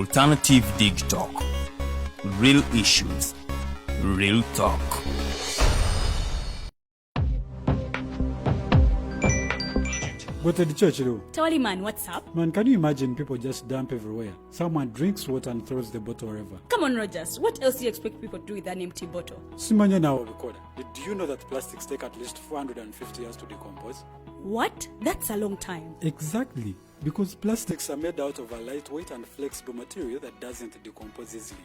Alternative Digitalk. Real issues, real talk. But at the church, Tawali man, what's up? Man, can you imagine people just dump everywhere? Someone drinks water and throws the bottle wherever. Come on, Rogers. What else do you expect people to do with an empty bottle? Simanya now, did you know that plastics take at least 450 years to decompose? What? That's a long time. Exactly. Because plastics are made out of a lightweight and flexible material that doesn't decompose easily.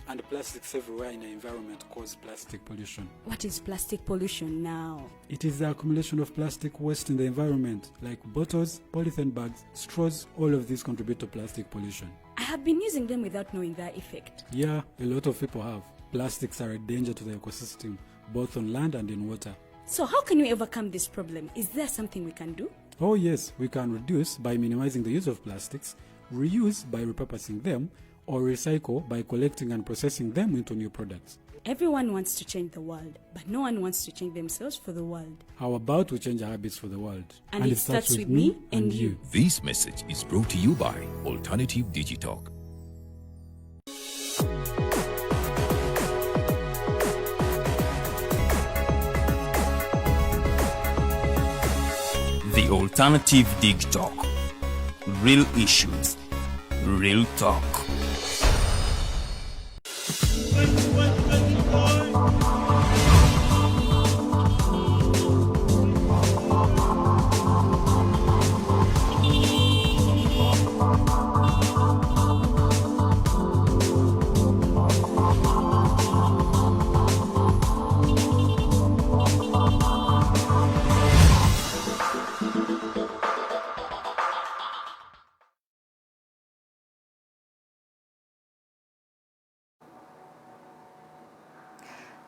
And plastics everywhere in the environment cause plastic pollution. What is plastic pollution now? It is the accumulation of plastic waste in the environment, like bottles, polythene bags, straws. All of these contribute to plastic pollution. I have been using them without knowing their effect. Yeah, a lot of people have. Plastics are a danger to the ecosystem, both on land and in water. So how can we overcome this problem? Is there something we can do? Oh yes, we can reduce by minimizing the use of plastics, reuse by repurposing them, or recycle by collecting and processing them into new products. Everyone wants to change the world, but no one wants to change themselves for the world. How about we change our habits for the world? And it starts with me and you. This message is brought to you by Alternative Digitalk. The Alternative Digitalk. Real issues, real talk.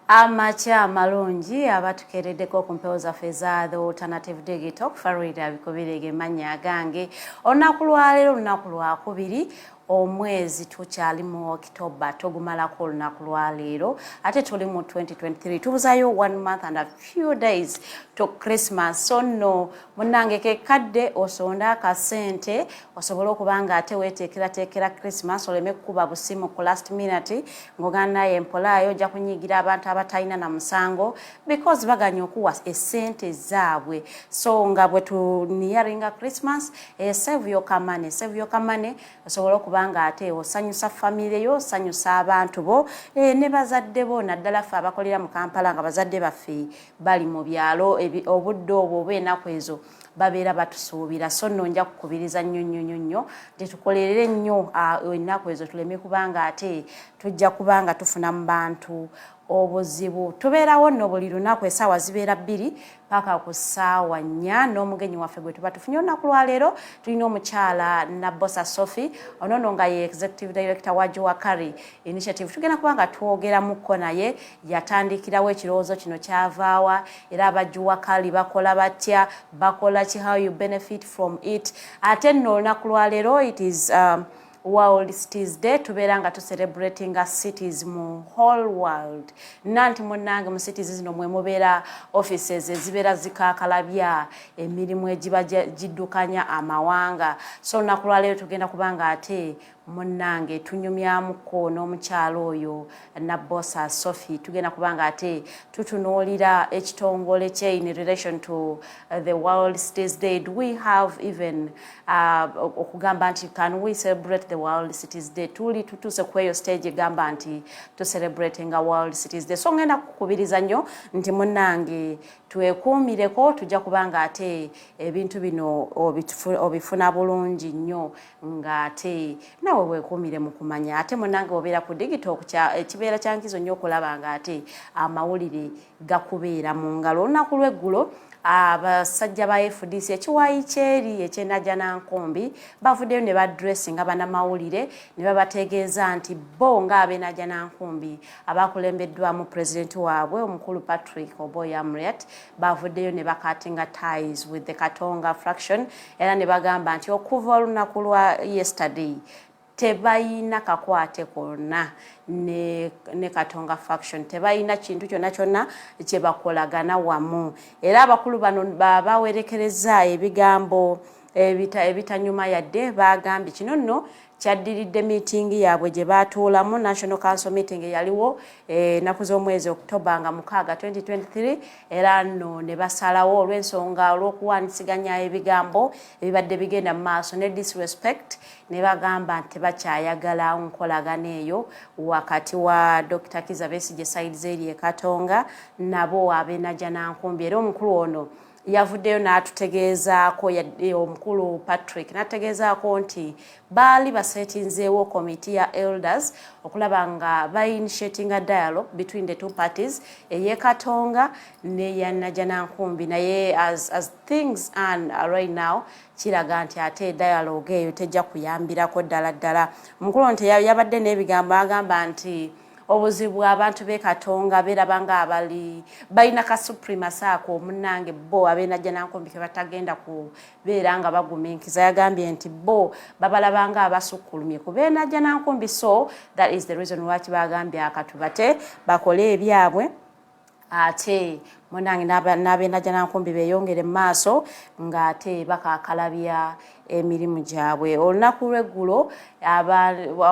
Amacha amalungi abatukereddeko ku mpewo zaffe za The Alternative Digitalk Farida bikubirege manya gange olunaku lwaleero olunaku lwakubiri omwezi tukyali mu October togumalako olunaku lwaleero ate tuli mu 2023 tubuzayo 1 month and a few days to Christmas. So no munange ke kadde osonda akasente osobola okubanga ate weteekerateekera Christmas oleme kukuba busimu ku last minute ng'ogana empolayo ojja kunyigira abantu abatalina na musango because baganya okuwa esente zaabwe. So nga bwe tuniyaringa Christmas save your money osobola kubanga ate osanyusa family yo osanyusa abantu bo ne bazadde bo naddala ffe abakolera mu Kampala nga bazadde baffe bali mu byalo obudde obwo obw'ennaku ezo babeera batusuubira. So nno nja kukubiriza nnyo tetukolerere nnyo ennaku ezo tuleme kubanga ate tujja kubanga tufuna mu bantu obuzibu. Tubeerawo nno buli lunaku essaawa zibeera 2 paka ku ssaawa 4 n'omugenyi waffe gwe tuba tufunye olunaku lwaleero tulina omukyala Nabbosa Sophia ono nga ye executive director wa Juakali initiative. Tugenda kubanga twogeramuko naye yatandikirawo ekirowoozo kino kyavaawa era aba Juakali bakola batya bakola ki, how you benefit from it. Ate nno olunaku lwaleero it is World Cities Day tubeera nga celebrating cities mu whole world. Nanti munange mu cities zino mwe mubeera offices ezibeera zikakalabya emirimu egiba giddukanya amawanga. So olunaku lwaleero tugenda kubanga ate munange tunyumyamuko n'omukyalo oyo Nabbosa Sophia tugenda kubanga ate tutunuulira ekitongole kye in relation to the World Cities Day. Do we have even okugamba nti can we celebrate the World Cities Day? Tuli tutuse ku eyo stage egamba nti to celebrating a World Cities Day. So ngenda kukubiriza nnyo nti munange twekuumireko tujja kubanga ate ebintu bino obifuna bulungi nnyo nga ate nawe weekuumire mu kumanya. Ate munange obeera ku Digitalk ekibeera kyankizo nnyo okulaba nga ate amawulire gakubeera mu ngalo. Olunaku lw'eggulo abasajja ba FDC ekiwaayi kyeri ekyenajjanankumbi bavuddeyo ne badressinga bannamawulire ne babategeeza nti bo ng'ab'enajjanankumbi abakulembeddwamu pulezidenti waabwe omukulu Patrick Oboya Amuriat bavuddeyo ne bakatinga ties with the Katonga fraction era ne bagamba nti okuva olunaku lwa yesterday tebayina kakwate konna ne Katonga faction tebayina kintu kyonna kye bakolagana wamu. Era abakulu bano bawerekereza ebigambo ebitanyuma yadde bagambye kino nno kyaddiridde meeting yaabwe gye baatuulamu National Council meeting yaliwo ennaku z'omwezi October nga 6 2023 era nno ne basalawo olw'ensonga olw'okuwaanisiganya ebigambo ebibadde bigenda mu maaso ne disrespect ne bagamba nti bakyayagala nkolagana eyo wakati wa Dr. Kizza Besigye side zeri Katonga nabo abenajjanankumbi era omukulu ono yavuddeyo n'atutegeezaako omukulu Patrick n'ategeezaako nti baali basetinzeewo committee ya elders okulaba nga ba-initiating a dialogue between the two parties Katonga ne Najjanankumbi naye as things and right now kiraga nti ate dialogue eyo tejja kuyambirako ddala omukulu nti yabadde n'ebigambo agamba nti obuzibu abantu Katonga beraba nga abali balina ka supremacy ako omunange bo abenajjanankumbi ke batagenda kubeera nga baguminkiza yagambye nti bo babalaba nga abasukkulumye ku benajjanankumbi so that is the reason why bagambye akatubate bakole ebyabwe ate munange n'abenajjanankumbi beyongere mu maaso ng'ate bakakalabya emirimu gyabwe olunaku lw'eggulo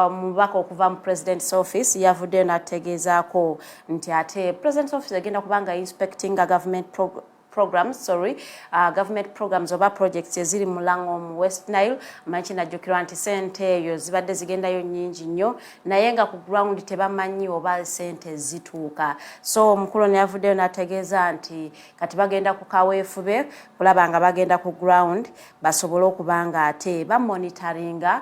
omubaka okuva mu president's office yavuddeyo n'ategeezaako nti ate president's office agenda kubanga inspecting government programs oba projects eziri mu Lango mu West Nile amanyi najjukirwa nti sente eyo zibadde zigendayo nnyingi nnyo naye nga ku ground tebamanyi oba sente zituuka so omukulu ne yavuddeyo n'ategeeza nti kati bagenda ku kaweefube kulaba nga bagenda ku ground basobole okubanga ate bamonitoringa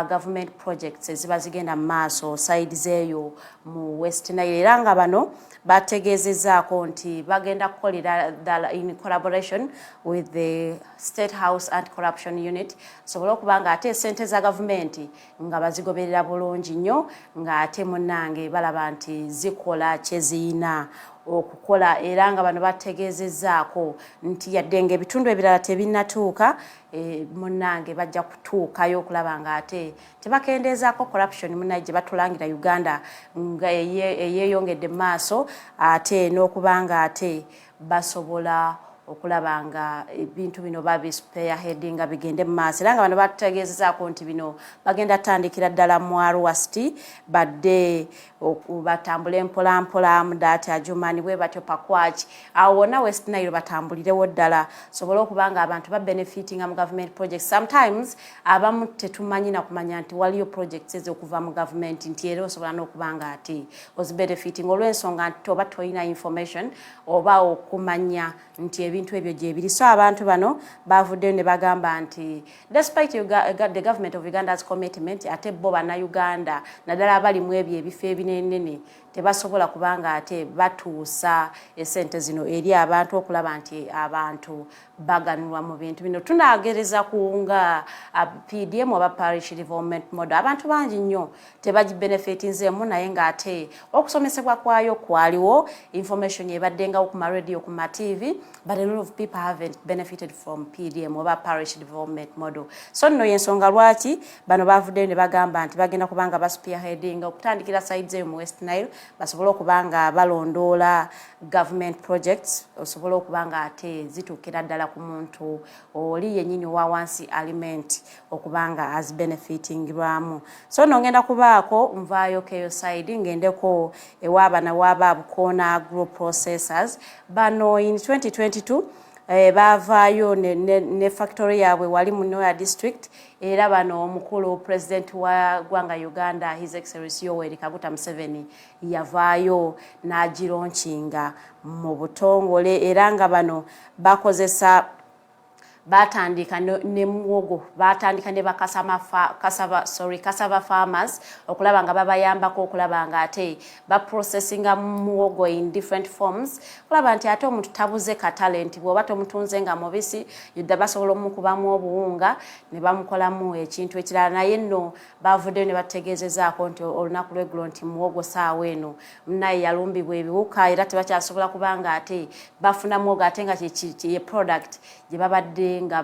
government projects eziba zigenda mu maaso sides eyo mu West Nile era nga bano bategeezezaako nti bagenda kukolera in collaboration with the State House Anti-Corruption Unit sobole okubanga ate sente za gavumenti nga bazigoberera bulungi nnyo nga ate munnange balaba nti zikola kyeziyina okukola era nga bano bategeezezaako nti yadde ng'ebitundu ebirala tebinnatuuka munnange bajja kutuukayo okulaba nga ate tebakendeezaako corruption munnaye gye batulangira Uganda nga eyeeyongedde mu maaso ate n'okubanga ate basobola okulaba nga ebintu bino babispearheadinga bigende mu maaso era nga bano bategeezezaako nti bino bagenda tandikira ddala mu Arwasti badde batambule mpolampola mudaati Ajumani bwe batyo Pakwach awo wonna West Nile batambulirewo ddala sobole okubanga abantu babenefitinga mu government projects sometimes abamu tetumanyi na kumanya nti waliyo projects ez'okuva mu government nti era osobola n'okubanga ati ozibenefiting olw'ensonga nti oba toyina information oba okumanya nti ebintu ebyo gye biri so abantu bano bavuddeyo ne bagamba nti despite the government of Uganda's commitment ate bo bannayuganda naddala abali mu ebyo ebifo ebinenene tebasobola kubanga ate batuusa esente zino eri abantu okulaba nti abantu baganulwa mu bintu bino tunagereza kuunga PDM oba parish development model abantu bangi nnyo tebagibenefitinzeemu naye ng'ate okusomesebwa kwayo kwaliwo information ebaddengawo ku radio ku TV but a lot of people haven't benefited from PDM oba parish development model so nno yensonga lwaki bano bavuddeyo ne bagamba nti bagenda kubanga baspearheadinga okutandikira sides eyo mu West Nile basobole okubanga balondoola government projects osobola okubanga ate zituukira ddala ku muntu oli yennyini wa wansi aliment okubanga as benefitingirwamu so nno ngenda kubaako nvaayo keyo side ngendeko ewaabana waababukona agro processors bano in 2022 bavaayo ne factory yaabwe wali mu Noya district era bano omukulu president wa ggwanga Uganda His Excellency Yoweri Kaguta Museveni yavaayo n'agironkinga mu butongole era nga bano bakozesa batandika ne muwogo batandika ne cassava farmers okulaba nga babayambako okulaba nga ate processing muwogo in different forms okulaba nti ate omuntu tabuze ka talent bw'oba tomutunze nga mubisi yudda basobola omukubamu obuwunga ne bamukolamu ekintu ekirala naye nno bavuddeyo ne bategeezezaako nti olunaku lw'eggulo nti muwogo saawa eno munaye yalumbibwa ebiwuka era tebakyasobola kubanga ate bafuna muwogo ate nga ye product gye babadde baali nga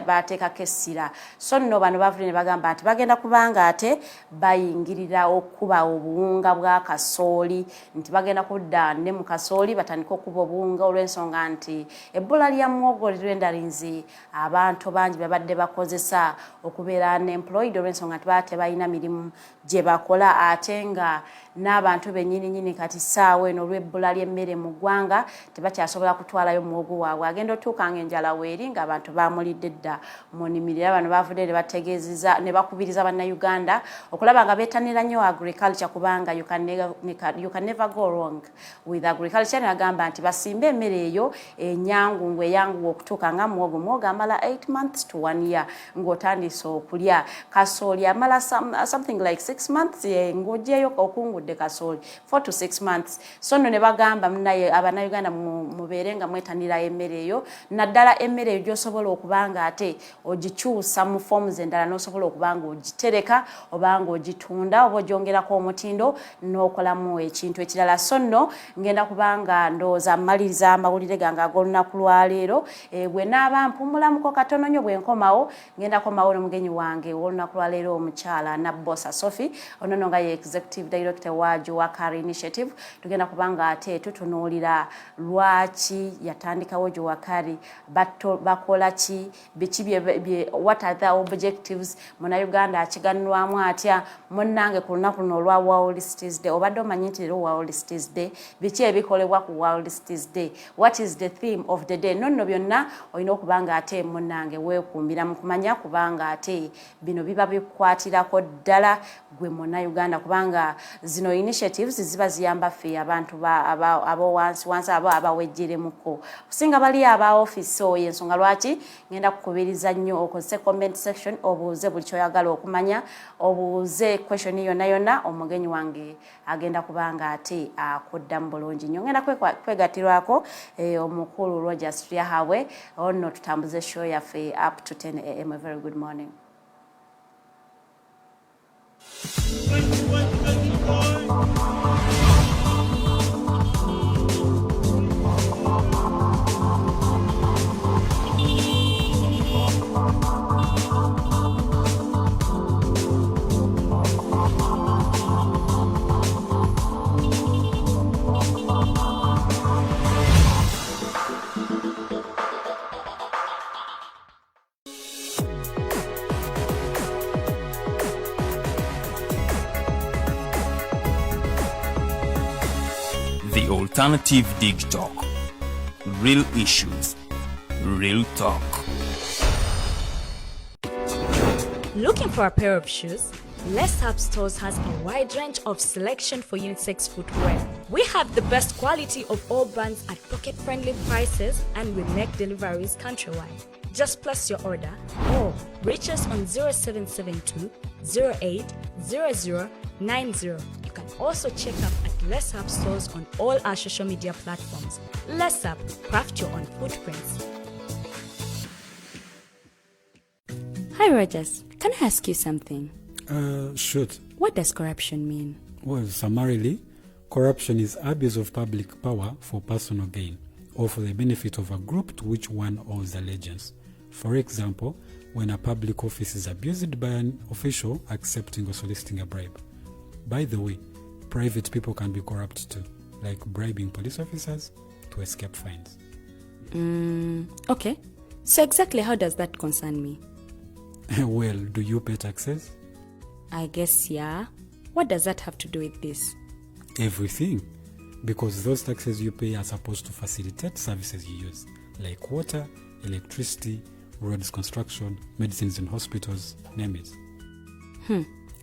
bateekako essira. So nno bano bavudde ne bagamba nti bagenda kubanga ate bayingirira okuba obuwunga bwa kasooli, nti bagenda kudda ne mu kasooli batandika okuba obuwunga olw'ensonga nti ebbula lya muwogo rendalinzi abantu bangi babadde bakozesa okubeera unemployed olw'ensonga nti baba tebalina mirimu gye bakola, ate nga n'abantu bennyini kati ssaawa eno olw'ebbula ly'emmere mu ggwanga tebakyasobola kutwalayo muwogo waabwe, agenda otuuka ng'enjala weeri ng'abantu baamulidde dda mu nnimiro. Era bano bavudde ne bategeezeza ne bakubiriza bannayuganda okulaba nga beetanira nnyo agriculture kubanga you can never go wrong with agriculture. Nagamba nti basimbe emmere eyo enyangu eyanguwa okutuuka nga muwogo amala 8 months to 1 year ng'otandise okulya. Kasooli amala something like 6 months ng'ogyeyo okungudde kasooli 4 to 6 months. So nno ne bagamba naye abannayuganda mubeere nga mwetanira emmere eyo, naddala emmere eyo gy'osobola okubanga ate ogikyusa mu forms endala n'osobola okubanga ogitereka obanga ogitunda oba ogyongerako omutindo n'okolamu ekintu ekirala. So nno ngenda kubanga ndowooza mmaliriza amawulire gange ag'olunaku lwaleero, bwe naaba mpumulamuko katono nnyo bwe nkomawo ngenda komawo n'omugenyi wange ow'olunaku lwaleero omukyala Nabbosa Sophia, ono nga ye executive director wa Juakali initiative. Tugenda kubanga ate tutunuulira lwaki yatandikawo Juakali, bakola ki, what are the objectives, Munnayuganda akiganulwamu atya. Munnange ku lunaku luno olwa World Cities Day, obadde omanyi nti leero World Cities Day, biki ebikolebwa ku World Cities Day, what is the theme of the day. Nonno byonna olina okubanga ate munnange weekumbira mu kumanya kubanga ate bino biba bikwatirako ddala gwe Munnayuganda kubanga zino initiatives ziba ziyamba ffe abantu abo wansi abo abawejjeremuko kusinga bali aba office. Oyo ensonga lwaki ngenda kukubiriza nnyo okozese comment section obuuze buli kyoyagala okumanya, obuuze question yonna omugenyi wange agenda kubanga ate akuddamu bulungi nnyo. Ngenda kwegatirwako omukulu Rogers Lyahawe ono tutambuze show yaffe up to 10 am. A very good morning. The alternative Digitalk. Real issues, real talk. Looking for a pair of shoes? Ly'Abatembeyi Stores has a wide range of selection for unisex footwear. We have the best quality of all brands at pocket-friendly prices and we make deliveries countrywide. Just place your order or reach us on 0772 08 0090. You can also check up at Ly'Abatembeyi Stores on all our social media platforms. Ly'Abatembeyi, craft your own footprints. Hi Rogers, can I ask you something? Shoot. What does corruption mean? Well, summarily, corruption is abuse of public power for personal gain or for the benefit of a group to which one owes allegiance. For example, when a public office is abused by an official accepting or soliciting a bribe. By the way, private people can be corrupt too, like bribing police officers to escape fines. Okay. So exactly how does that concern me? Well, do you pay taxes? I guess, yeah. What does that have to do with this? Everything. Because those taxes you pay are supposed to facilitate services you use, like water, electricity, roads construction, medicines in hospitals, name it.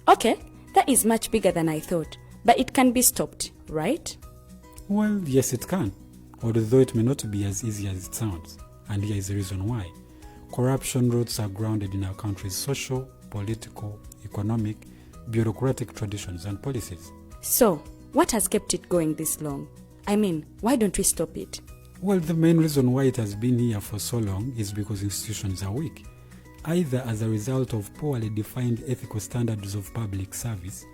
Okay, that is much bigger than I thought. But it can be stopped, right? Well, yes it can, although it may not be as easy as it sounds. And here is the reason why. Corruption roots are grounded in our country's social, political, economic, bureaucratic traditions and policies. So, what has kept it going this long? I mean, why don't we stop it? Well, the main reason why it has been here for so long is because institutions are weak, either as a result of poorly defined ethical standards of public service,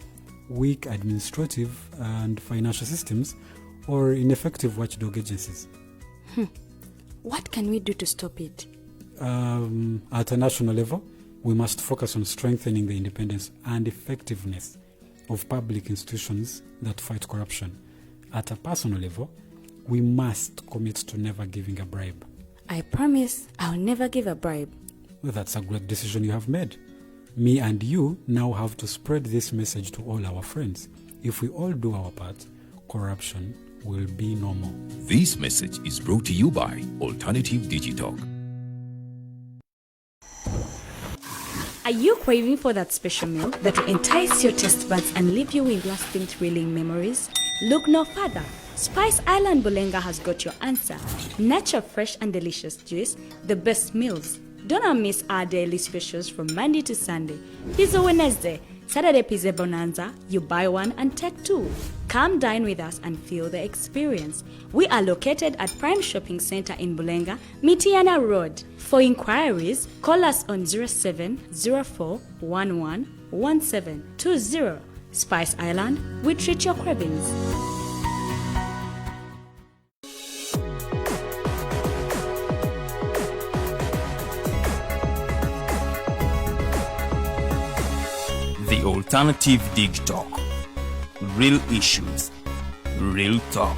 weak administrative and financial systems, or ineffective watchdog agencies. What can we do to stop it? at a national level, we must focus on strengthening the independence and effectiveness of public institutions that fight corruption. At a personal level, we must commit to never giving a bribe. I promise I'll never give a bribe. Well, that's a great decision you have made. Me and you now have to spread this message to all our friends. If we all do our part, corruption will be no more. This message is brought to you by Alternative Digitalk. Are you craving for that special meal that will entice your taste buds and leave you with lasting thrilling memories? Look no further. Spice Island Bulenga has got your answer. Natural, fresh and delicious juice, the best meals. Don't miss our daily specials from Monday to Sunday. Pizza Wednesday, Saturday Pizza Bonanza, you buy one and take two. Come dine with us and feel the experience. We are located at Prime Shopping Center in Bulenga, Mitiana Road. For inquiries, call us on 0704111720. Spice Island, we treat your cravings. The Alternative Digitalk. Real issues, real talk.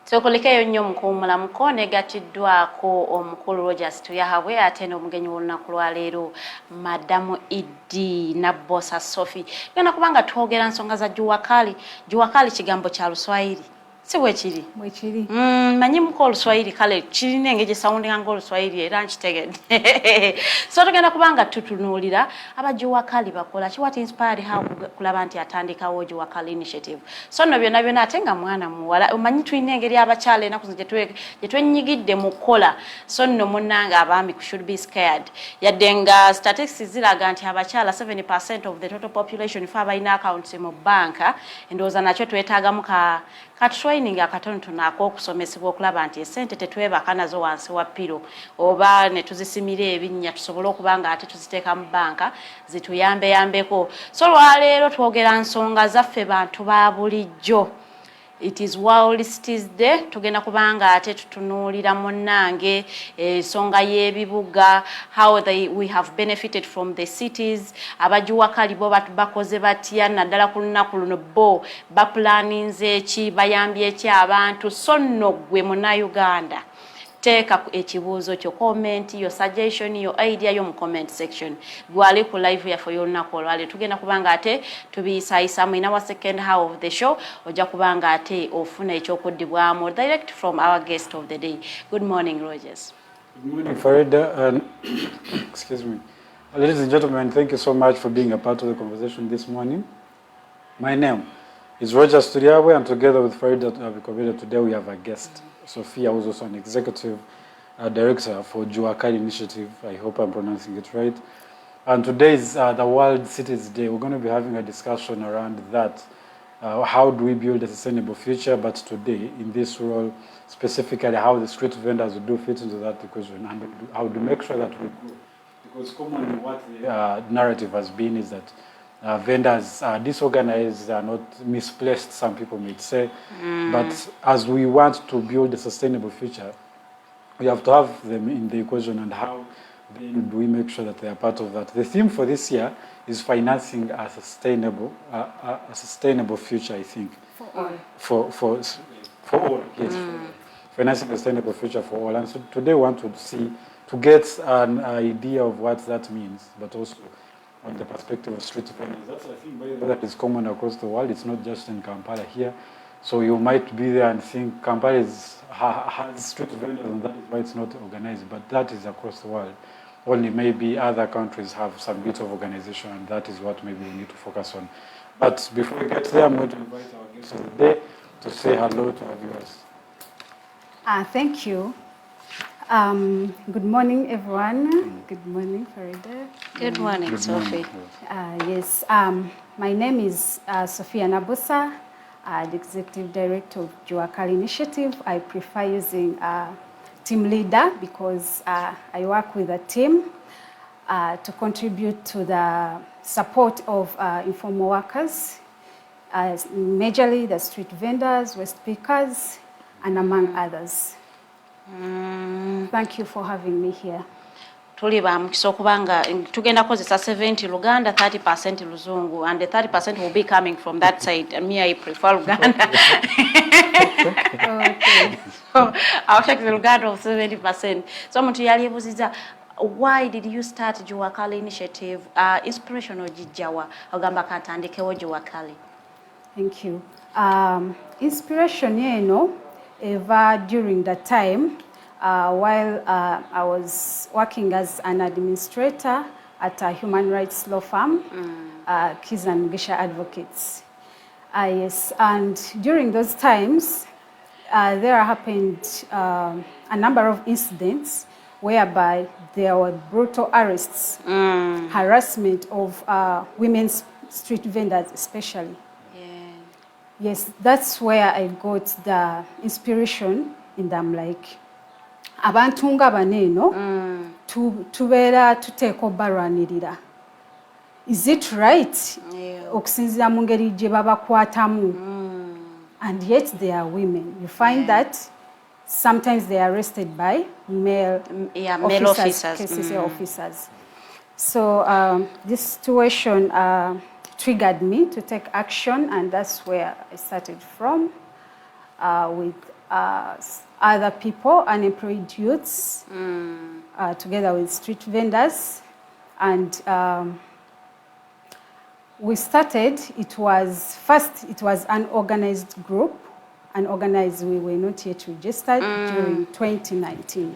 Tukulekeyo nnyo mukuumulamuko negatiddwako omukulu Rogers tuyahabwe ate n'omugenyi w'olunaku lwa leero Madamu Idi Nabbosa Sophia. Gana kubanga twogera nsonga za Juakali. Juakali kigambo kya Luswahili. Si bwe kiri? Bwe kiri. Manyi muko Oluswahili kale kirina engeri soundinga ng'Oluswahili era nkitegedde. So tugenda kubanga tutunuulira aba Juakali bakola ki, what inspired how kulaba nti atandikawo Juakali initiative. So nno byonna ate nga mwana muwala omanyi tulina engeri abakyala enaku gye twenyigidde mu kukola. So nno munnanga abaami should be scared. Yadde nga statistics ziraga nti abakyala 70% of the total population ife abalina accounts mu banka, endowooza nakyo twetaagamu ka training akatonotono ak'okusomesebwa okulaba nti esente tetwebaka nazo wansi wa piro oba ne tuzisimira ebinnya tusobole okuba nga ate tuziteeka mu banka zituyambeko. So lwaleero twogera nsonga zaffe bantu ba bulijjo. It is World Cities Day. Tugenda kubanga ate tutunuulira munnange ensonga y'ebibuga, how we have benefited from the cities. Abajuakali bo bakoze batya naddala ku lunaku luno bo baplaninze ki, bayambye ki abantu. So nno gwe Munnayuganda teeka ekibuuzo kyo, comment yo, suggestion yo, idea yo mu comment section. Gwali ku live yaffe y'olunaku olwaleero tugenda kubanga ate tubiyisayisamu in our second half of the show. Ojja kubanga ate ofuna ekyokuddibwamu direct from our guest of the day. Good morning, Rogers. Good morning, Farida. And excuse me. Ladies and gentlemen, thank you so much for being a part of the conversation this morning. My name is Rogers Turiawe, and together with Farida today we have a guest, Sophia, who's also an executive director for Juakali initiative. I hope I'm pronouncing it right. And today is the World Cities Day. We're going to be having a discussion around that. How do we build a sustainable future? But today, in this role, specifically how the street vendors do fit into that equation, and how to make sure that we grow. Because commonly what the narrative has been is that vendors are disorganized, are not misplaced, some people may say. But as we want to build a sustainable future, we have to have them in the equation, and how then do we make sure that they are part of that. The theme for this year is financing a sustainable future, I think. For all. For all, yes. Financing a sustainable future for all. And so today we want to get an idea of what that means, but also on the perspective of street vendors. That's, I think, by the way, that is common across the world. It's not just in Kampala here. So you might be there and think Kampala has street vendors and that is why it's not organized. But that is across the world. Only maybe other countries have some bit of organization, and that is what maybe we need to focus on. But before we get there, I'm going to invite our guest of the day to say hello to our viewers. Thank you. Good morning, everyone. Good morning, Farida. Good morning, Sophie. Yes, my name is Sophia Nabbosa, the Executive Director of Juakali Initiative. I prefer using team leader because I work with a team to contribute to the support of informal workers, majorly the street vendors, waste pickers, and among others. Thank you for having me here. Tuli ba mukisa okubanga tugenda kozesa 70 Luganda, 30% Luzungu, and the 30% will be coming from that side. And me, I prefer Luganda. Okay. So I'll take the Luganda of 70%. So muntu yali ebuziza, why did you start Juakali initiative? Inspirational jijjawa ogamba katandikewo Juakali. Thank you. Inspiration eno eva during the time while I was working as an administrator at a human rights law firm, Kcca and Ggca Advocates. Yes, and during those times, there happened a number of incidents whereby there were brutal arrests, harassment of women's street vendors especially. Yes, that's where I got the inspiration in them, like, abantu nga baneeno tubeera tuteeka balwanirira. Is it right okusinziira mu ngeri gye babakwatamu? And yet they are women. You find that sometimes they are arrested by male officers. Kcca officers. So this situation triggered me to take action, and that's where I started from with other people, unemployed youths, together with street vendors. And we started, it was an organized group, unorganized, we were not yet registered during 2019.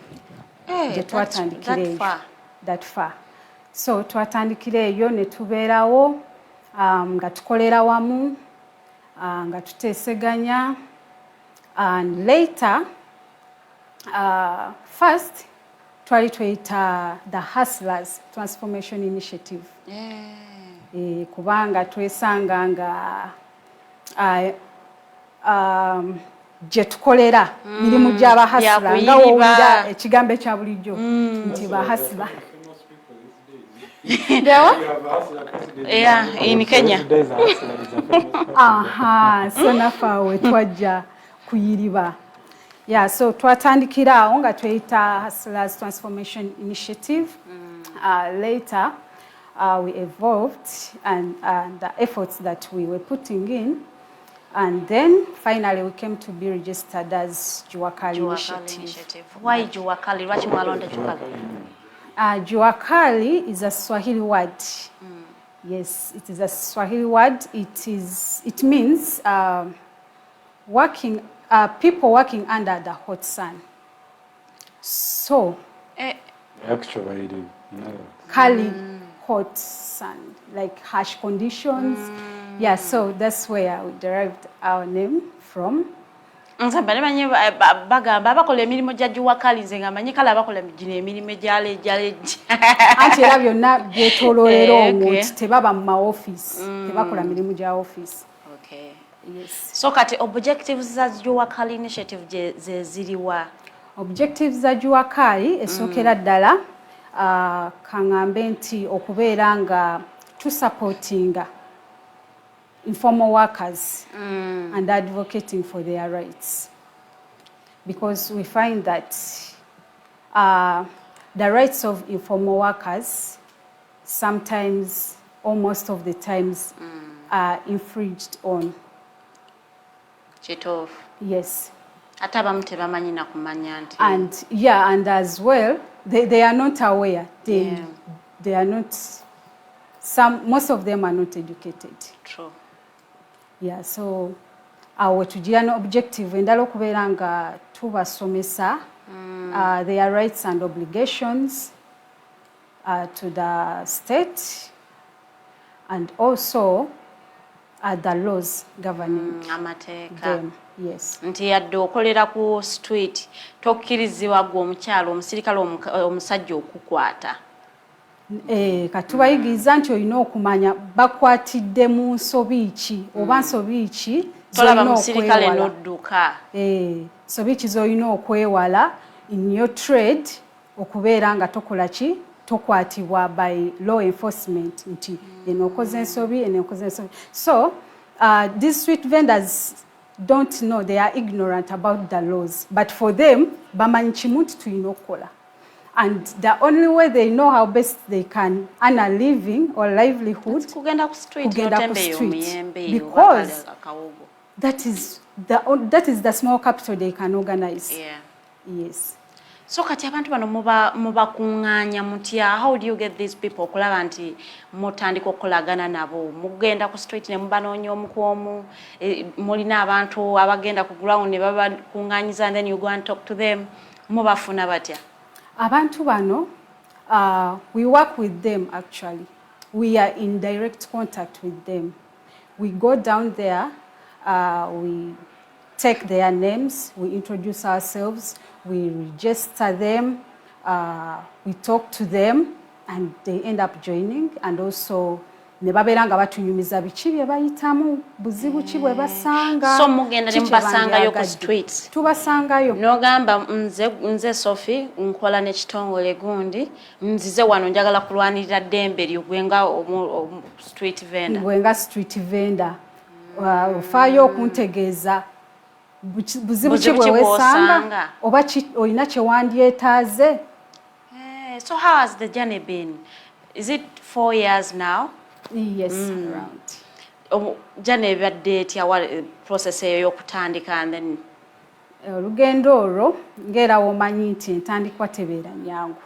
Hey, that far. So twatandikira eyo ne tubeerawo nga tukolera wamu nga tuteeseganya, and later first twali tuyita the Hustlers Transformation Initiative. Kubanga twesanga nga gye tukolera mirimu gy'abahasula nga wowulira ekigambo ekya bulijjo nti bahasula. Yeah, in Kenya. So nafaawe twajja kuyiriba. Yeah, so twatandikira awo nga tweyita Hustlers Transformation Initiative. Later we evolved and the efforts that we were putting in, and then finally we came to be registered as Juakali Initiative. Why Juakali? What you want to Juakali? Juakali is a Swahili word. Yes, it is a Swahili word. It means people working under the hot sun. So Actually, Kali, hot sun, like harsh conditions. Yeah, so that's where we derived our name from. Bagamba abakola emirimu gya Juakali, nze nga manyi kale abakola emirimu gya lejjaleja. Anti era byonna byetoololera omwo nti tebaba mu maofisi, tebakola mirimu gya office. Okay. Yes. So kati objectives za Juakali initiative ze ziriwa? Objectives za Juakali esookera ddala kaŋŋambe nti okubeera nga tusupportinga informal workers and advocating for their rights, because we find that the rights of informal workers sometimes, or most of the times, are infringed on. Chitof. Yes. Atabamu tebamanyi na kumanya nti. And yeah, and as well, they are not aware. They are not. Most of them are not educated. True. Yeah, so our tugira objective endala okubeera nga tubasomesa their rights and obligations to the state, and also the laws governing amateeka them. Yes. Nti yadde okolera ku street tokkirizibwa gwe omukyalo omusirikale omusajja okukwata. Katubayigiriza nti olina okumanya bakwatidde mu nsobi ki oba nsobi ki tolaba musirikale n'odduka. Nsobi ki z'olina okwewala in your trade okubeera nga tokola ki tokwatibwa by law enforcement nti eno okoze ensobi eno okoze ensobi. So these street vendors don't know, they are ignorant about the laws, but for them bamanyi kimu nti tulina okukola. And the only way they know how best they can earn a living or livelihood kugenda ku street because that is the small capital they can organize. Yes. So kati abantu bano mubakuŋŋaanya mutya, how do you get these people okulaba nti mutandika okukolagana nabo mugenda ku street ne mubanoonya omu ku omu mulina abantu abagenda ku ground ne babakuŋŋaanyiza and then you go and talk to them mubafuna batya? Abantu bano, we work with them actually. We are in direct contact with them. We go down there, we take their names, we introduce ourselves, we register them, we talk to them, and they end up joining. And also, ne babeera nga batunyumiza biki bye bayitamu buzibu ki bwe basanga. So mugenda ne mubasangayo ku streets? Tubasangayo. N'ogamba nze Sophie nkola n'ekitongole gundi nzize wano njagala kulwanirira ddembe ly'ogwenga street vendor. Gwenga street vendor. Ofaayo okuntegeeza buzibu ki bwe wesanga oba olina kye wandyetaaze. So how has the journey been? Is it 4 years now? Yes, around. Journey ebadde etya process eyo y'okutandika and then olugendo olwo ng'era womanyi nti entandikwa tebeera nyangu.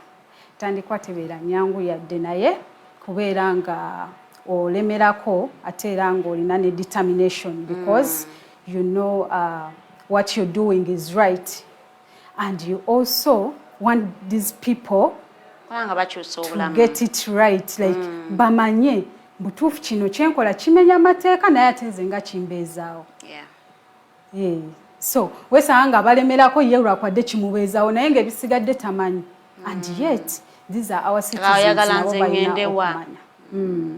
Entandikwa tebeera nyangu yadde naye kubeera nga olemerako ate era ng'olina ne determination because you know what you're doing is right and you also want these people to get it right, like bamanye butuufu kino kyenkola kimenya amateeka naye ate nze nga kimbeezaawo. So wesanga nga balemerako ye lwakwadde kimubeezaawo naye ng'ebisigadde tamanyi. And yet these are our citizens nabo balina okumanya.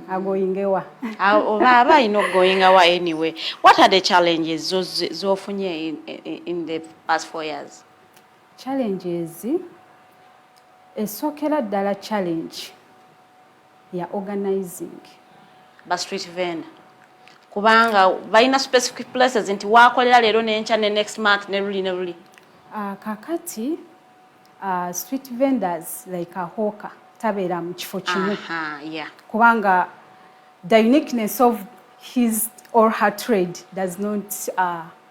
Agoyingewa. Oba alina okugoyingawa anyway. What are the challenges z'ofunye in the past 4 years? Challenges esookera ddala challenge ya organizing. Ba street vendor. Kubanga balina specific places nti wakolera leero n'enkya ne next month ne luli. Kakati street vendors like a hawker tabeera mu kifo kimu. Kubanga the uniqueness of his or her trade does not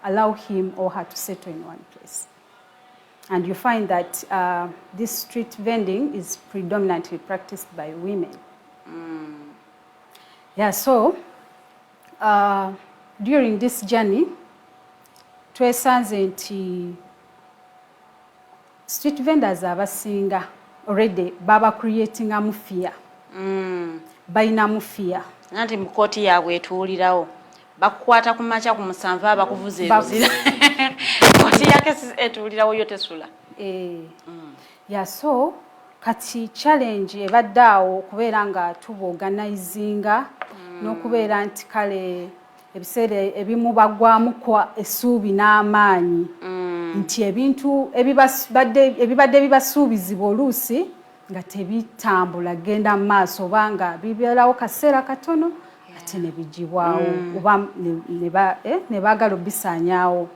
allow him or her to settle in one place. And you find that this street vending is predominantly practiced by women. So during this journey, twesanze nti street vendors abasinga already baba creating a fear. Balinamu fear. Nanti mu kooti yaabwe etuulirawo bakukwata ku makya ku musanvu abakuvuza ebuzira. Kooti yake etuulirawo yo tesula. So kati challenge ebadde awo okubeera nga tuba organizinga n'okubeera nti kale ebiseera ebimu bagwamu kwa essuubi n'amaanyi nti ebintu ebibadde bibasuubizibwa oluusi nga tebitambula genda mu maaso oba nga bibeerawo kaseera katono ate ne bigibwawo oba ne baagala obisaanyaawo.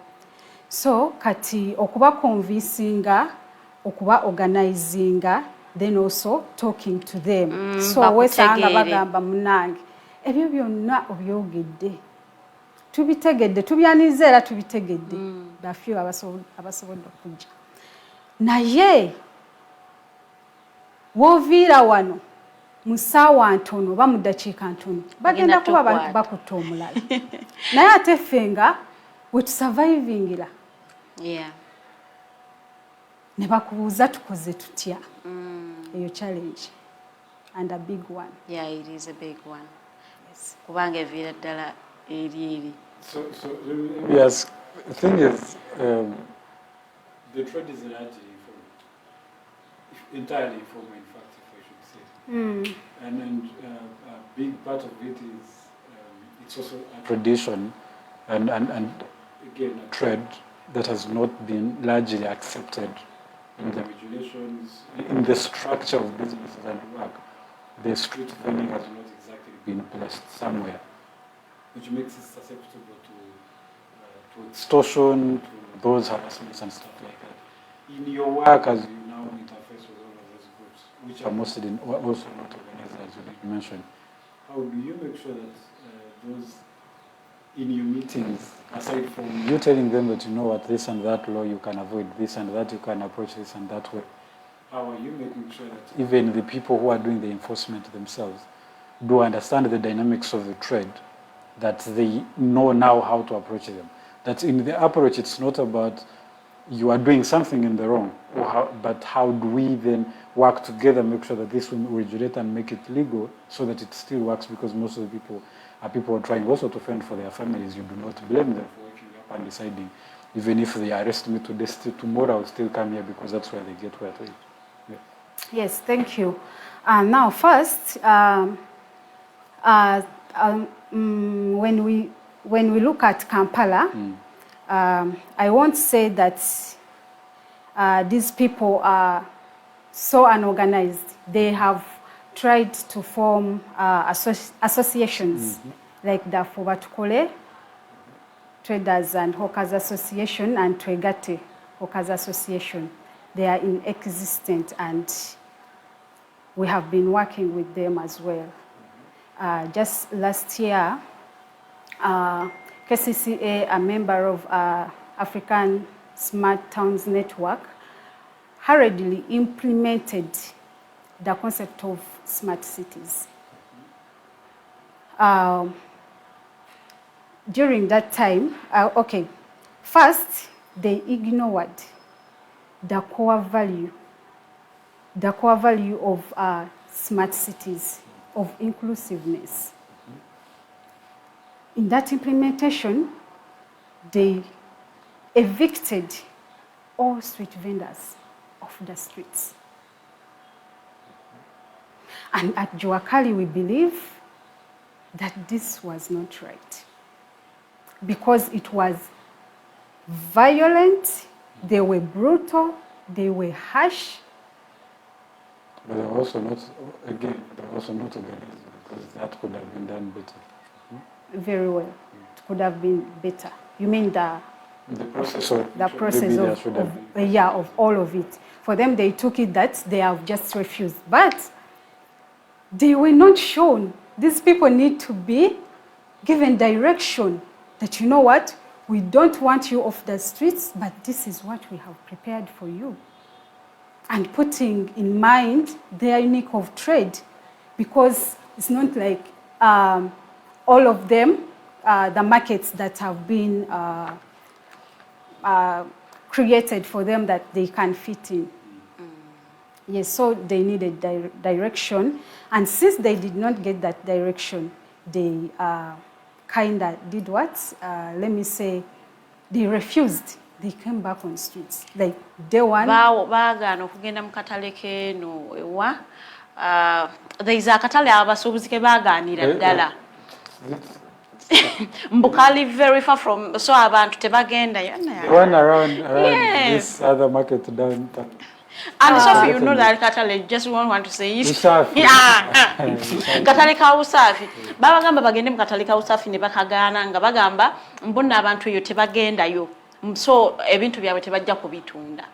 So kati okuba convincinga okuba organizinga then also talking to them. So wesanga bagamba munange ebyo byonna obyogedde tubitegedde tubyaniza era tubitegedde bafyo abasobodde okujja naye woviira wano mu ssaawa ntono oba mu ddakiika ntono bagenda kuba bakutta omulala naye ate ffenga we tusurvivingira ne bakubuuza tukoze tutya. Eyo challenge and a big one. It is a big one. Kubanga eviira ddala eri. So yes, the thing is, the trade is largely entirely informal, in fact, if I should say. And a big part of it is it's also a tradition and again a trade that has not been largely accepted in the regulations, in the structure of businesses and work. The street vending has not exactly been placed somewhere, which makes it susceptible to extortion, to those harassments and stuff like that. In your work, as you now interface with all of those groups, which are mostly also not organized, as you mentioned, how do you make sure that those in your meetings, aside from you telling them that you know what this and that law you can avoid, this and that you can approach this and that way, how are you making sure that even the people who are doing the enforcement themselves do understand the dynamics of the trade, that they know now how to approach them? That in the approach, it's not about you are doing something in the wrong, but how do we then work together, make sure that this will regulate and make it legal so that it still works, because most of the people are people trying also to fend for their families. You do not blame them for waking up and deciding, even if they arrest me today, still tomorrow I'll still come here because that's where they get where to eat. Yeah. Yes, thank you. Now, first, when we look at Kampala, I won't say that these people are so unorganized. They have tried to form associations like the Bavunaana Traders and Hawkers Association and Twegate Hawkers Association. They are in existence, and we have been working with them as well. Just last year, Kcca, a member of African Smart Towns Network, hurriedly implemented the concept of smart cities. During that time, first they ignored the core value of smart cities, of inclusiveness. In that implementation, they evicted all street vendors off the streets. And at Juakali, we believe that this was not right, because it was violent, they were brutal, they were harsh. But they're also not organized, because that could have been done better. Very well. It could have been better. You mean the process of all of it. For them, they took it that they have just refused. But they were not shown. These people need to be given direction that, you know what, we don't want you off the streets, but this is what we have prepared for you. And putting in mind their unique of trade, because it's not like all of them, the markets that have been created for them that they can fit in. Yes, so they needed direction. And since they did not get that direction, they kind of did what? Let me say, they refused. They came back on streets. Like day one. There is a katale abasubuzi ke baganira ddala. Mbukali very far from, so abantu tebagenda yana. One around this other market downtown. And so you know that katale just want to say it. Katale ka usafi. Babagamba bagende mu katale ka usafi ne bakagana nga bagamba mbona abantu yo tebagenda yo. So ebintu byabwe tebajja kubitunda.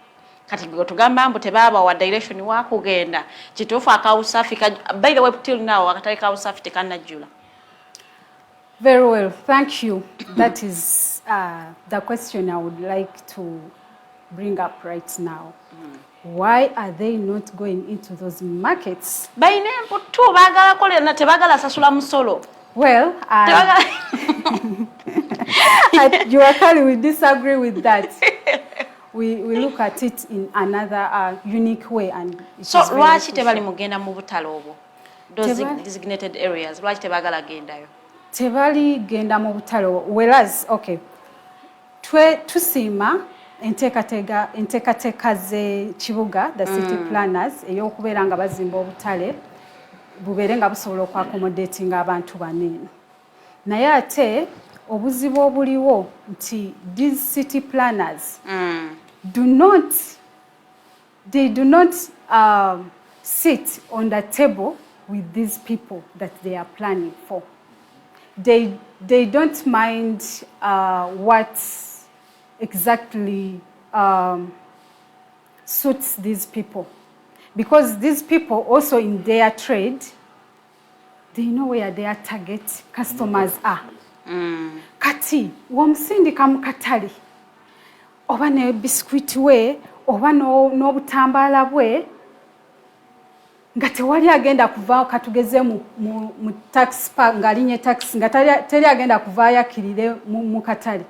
Kati gwe tugamba mbu tebaba wa direction wa kugenda. Kitufu aka usafi by the way till now akatale ka usafi tekanajjula. Very well, thank you. That is the question I would like to bring up right now. Why are they not going into those markets? Well, at Juakali, we disagree with that. We look at it in another unique way. And so, why tebali mugenda mu butalo obwo? Those designated areas, why tebagala gendayo? tebali genda mu butale, whereas okay tusiima enteekateeka z'ekibuga the city planners ey'okubeera nga bazimba obutale bubeere nga busobola okwaccommodatinga abantu baneeno. Naye ate obuzibu obuliwo nti these city planners do not sit on the table with these people that they are planning for. They don't mind what exactly suits these people, because these people also in their trade, they know where their target customers are. Kati womusindika mu katale oba ne biscuit we oba n'obutambaala bwe nga tewali agenda kuvaayo katugeze mu taxi park ng'alinye taxi nga teri agenda kuvaayo akirire mu katale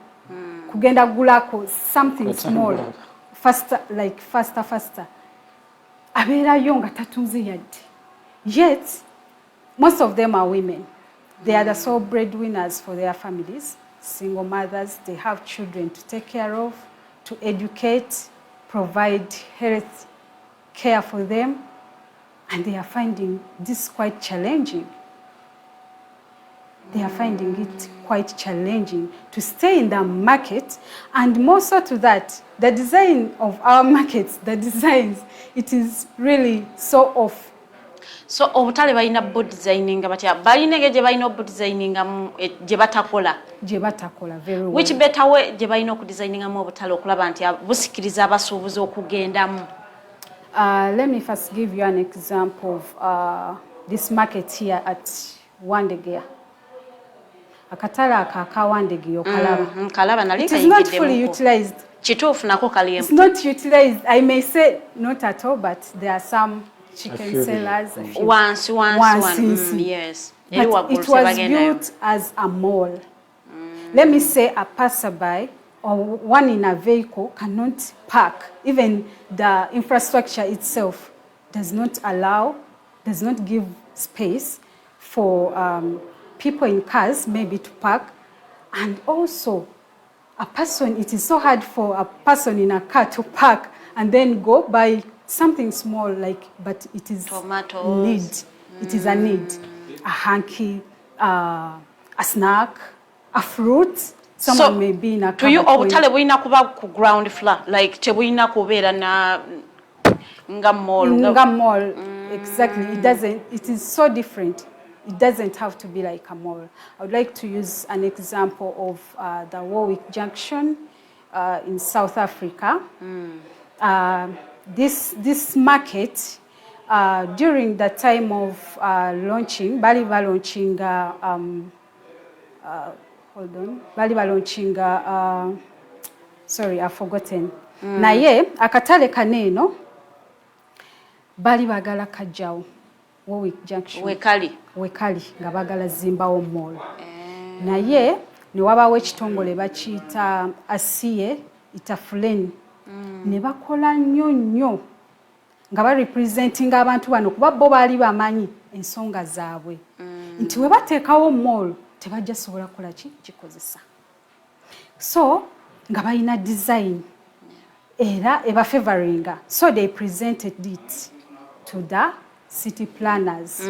kugenda gulako something small faster abeerayo nga tatunze yadde. Yet most of them are women. They are the sole breadwinners for their families, single mothers. They have children to take care of, to educate, provide health care for them, and they are finding this quite challenging. They are finding it quite challenging to stay in the market, and more so to that, the design of our markets, the designs, it is really so off. So obutale balina board designing batya balina gye balina board designing gye batakola very well. Which better way gye balina oku designing mu obutale okulaba nti busikiriza abasuubuzi okugendamu? Let me first give you an example of this market here at Wandegea. Akatala aka Wandegea okalaba. Kalaba nali it is not fully utilized. Kituufu nako kali It's not utilized. I may say not at all, but there are some chicken sellers. Once. Yes. But it was built as a mall. Let me say a passerby or one in a vehicle cannot park. Even the infrastructure itself does not give space for people in cars maybe to park. And also it is so hard for a person in a car to park and then go buy something small, but it is tomatoes. Need. It is a need. A hanky, a snack, a fruit. Someone may be in a car. To you, obutale bulina kuba ku ground floor, like tebulina kubeera na nga mall. Exactly. It is so different. It doesn't have to be like a mall. I would like to use an example of the Warwick Junction in South Africa. This market, during the time of launching, sorry, I've forgotten. Naye, akatale kaneeno, bali bagala kajjawo, Warwick Junction. Wekali, nga bagala zimbawo mall. Naye, ne wabawo ekitongole bakiyita asiye, itafuleni. Ne bakola nnyo nga barepresentinga abantu bano kuba bo baali bamanyi ensonga zaabwe nti we bateekawo mall tebajja sobola kola kikozesa, so nga balina design era eba favoringa, so they presented it to the city planners.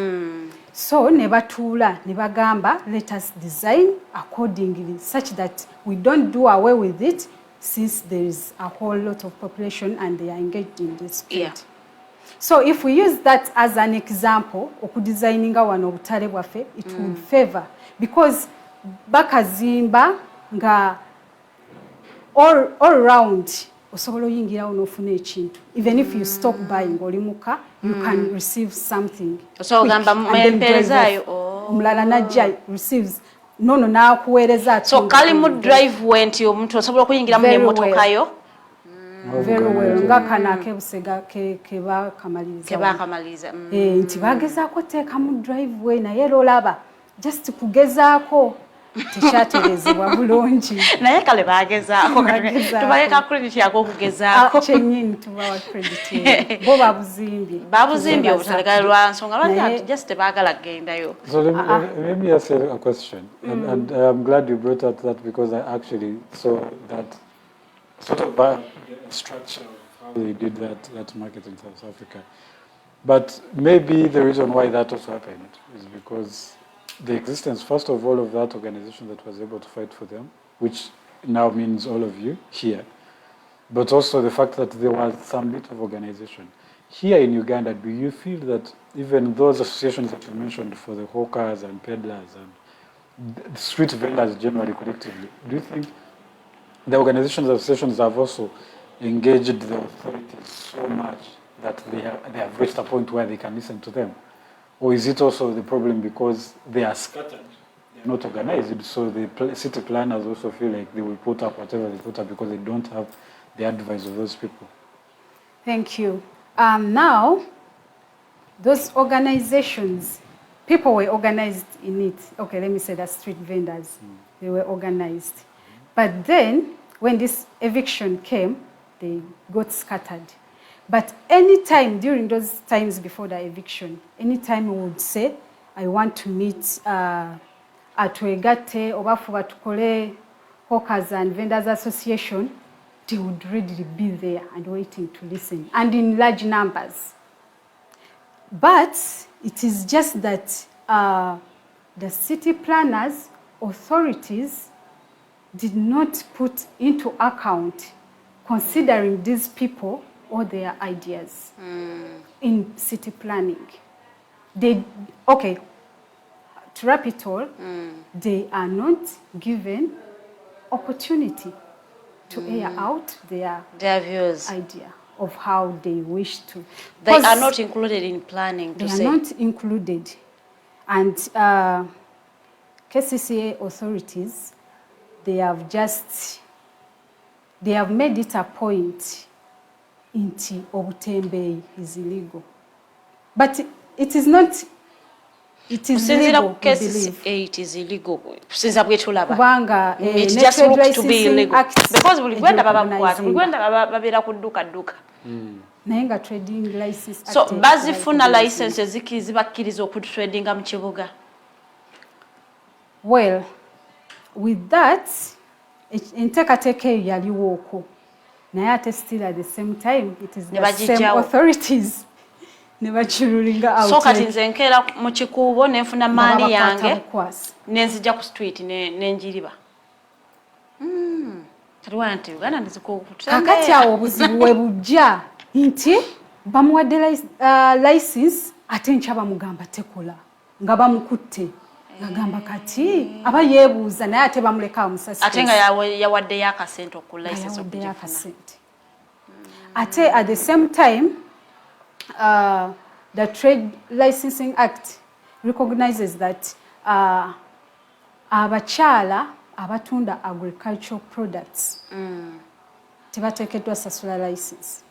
So ne batuula ne bagamba let us design accordingly such that we don't do away with it, since there is a whole lot of population and they are engaged in this trade. Yeah. So if we use that as an example, okudesigninga wano obutale bwaffe, it would favor, because bakazimba nga all around osobola oyingira n'ofuna ekintu. Even if you stop buying oli muka, you can receive something. So gamba mperezaayo omulala najja receives nakuweereza. So kali mu driveway nti omuntu osobola okuyingira mu emmotoka yo. Very well. Nga kana akebusega keba kamaliriza. Nti bagezaako teeka mu driveway naye olaba just kugezaako tekyatereezebwa bulungi naye kale baagezaako tubaleka credit yako okugezaako kyennyini tubawa credit bo babuzimbye obutalagala lwa nsonga lwaki just tebaagala kugendayo. So let me ask you a question, and I'm glad you brought up that because I actually saw that sort of structure of how they did that market in South Africa. But maybe the reason why that also happened is because the existence, first of all, of that organization that was able to fight for them, which now means all of you here, but also the fact that there was some bit of organization. Here in Uganda, do you feel that even those associations that you mentioned for the hawkers and peddlers and the street vendors generally collectively, do you think the organizations and associations have also engaged the authorities so much that they have reached a point where they can listen to them? Or is it also the problem because they are scattered, they are not organized, so the city planners also feel like they will put up whatever they put up because they don't have the advice of those people? Thank you. Now, those organizations, people were organized in it. Okay, let me say that street vendors, they were organized. But then, when this eviction came, they got scattered. But any time during those times before the eviction, anytime we would say, I want to meet at Wegate, Obafuba Tukole, Hawkers and Vendors Association, they would readily be there and waiting to listen, and in large numbers. But it is just that the city planners, authorities, did not put into account considering these people or their ideas in city planning. To wrap it all, they are not given opportunity to air out their views, idea of how they wish to. They are not included in planning, they are not included. And Kcca authorities, they have made it a point inti Ly'Abatembeyi is illegal. But it is not, it is legal, we believe. It is illegal. Ggwanga, it just looks to be illegal. Because we went duka. Nayenga trading license. So bazifuna licenses zibakkiriza okutradinga mu kibuga. Well, with that, enteekateeka eyo yaliwo okwo. Naye ate still at the same time, it is the same authorities. Nebakirulinga out. So kati nze nkeera mu kikuubo nenfuna maani yange nenzija ku street nenjiriba. Kati Uganda ndizikukutusembe. Kakati awo obuzibu we bujja nti bamuwadde license ate nkya bamugamba tekola nga bamukutte. Ngagamba kati aba yeebuuza naye ate bamuleka amusasi. Ate nga yawaddeyo akasente oku license okugifuna. Ate at the same time, the Trade Licensing Act recognizes that abakyala abatunda agricultural products tebateekeddwa sasula license.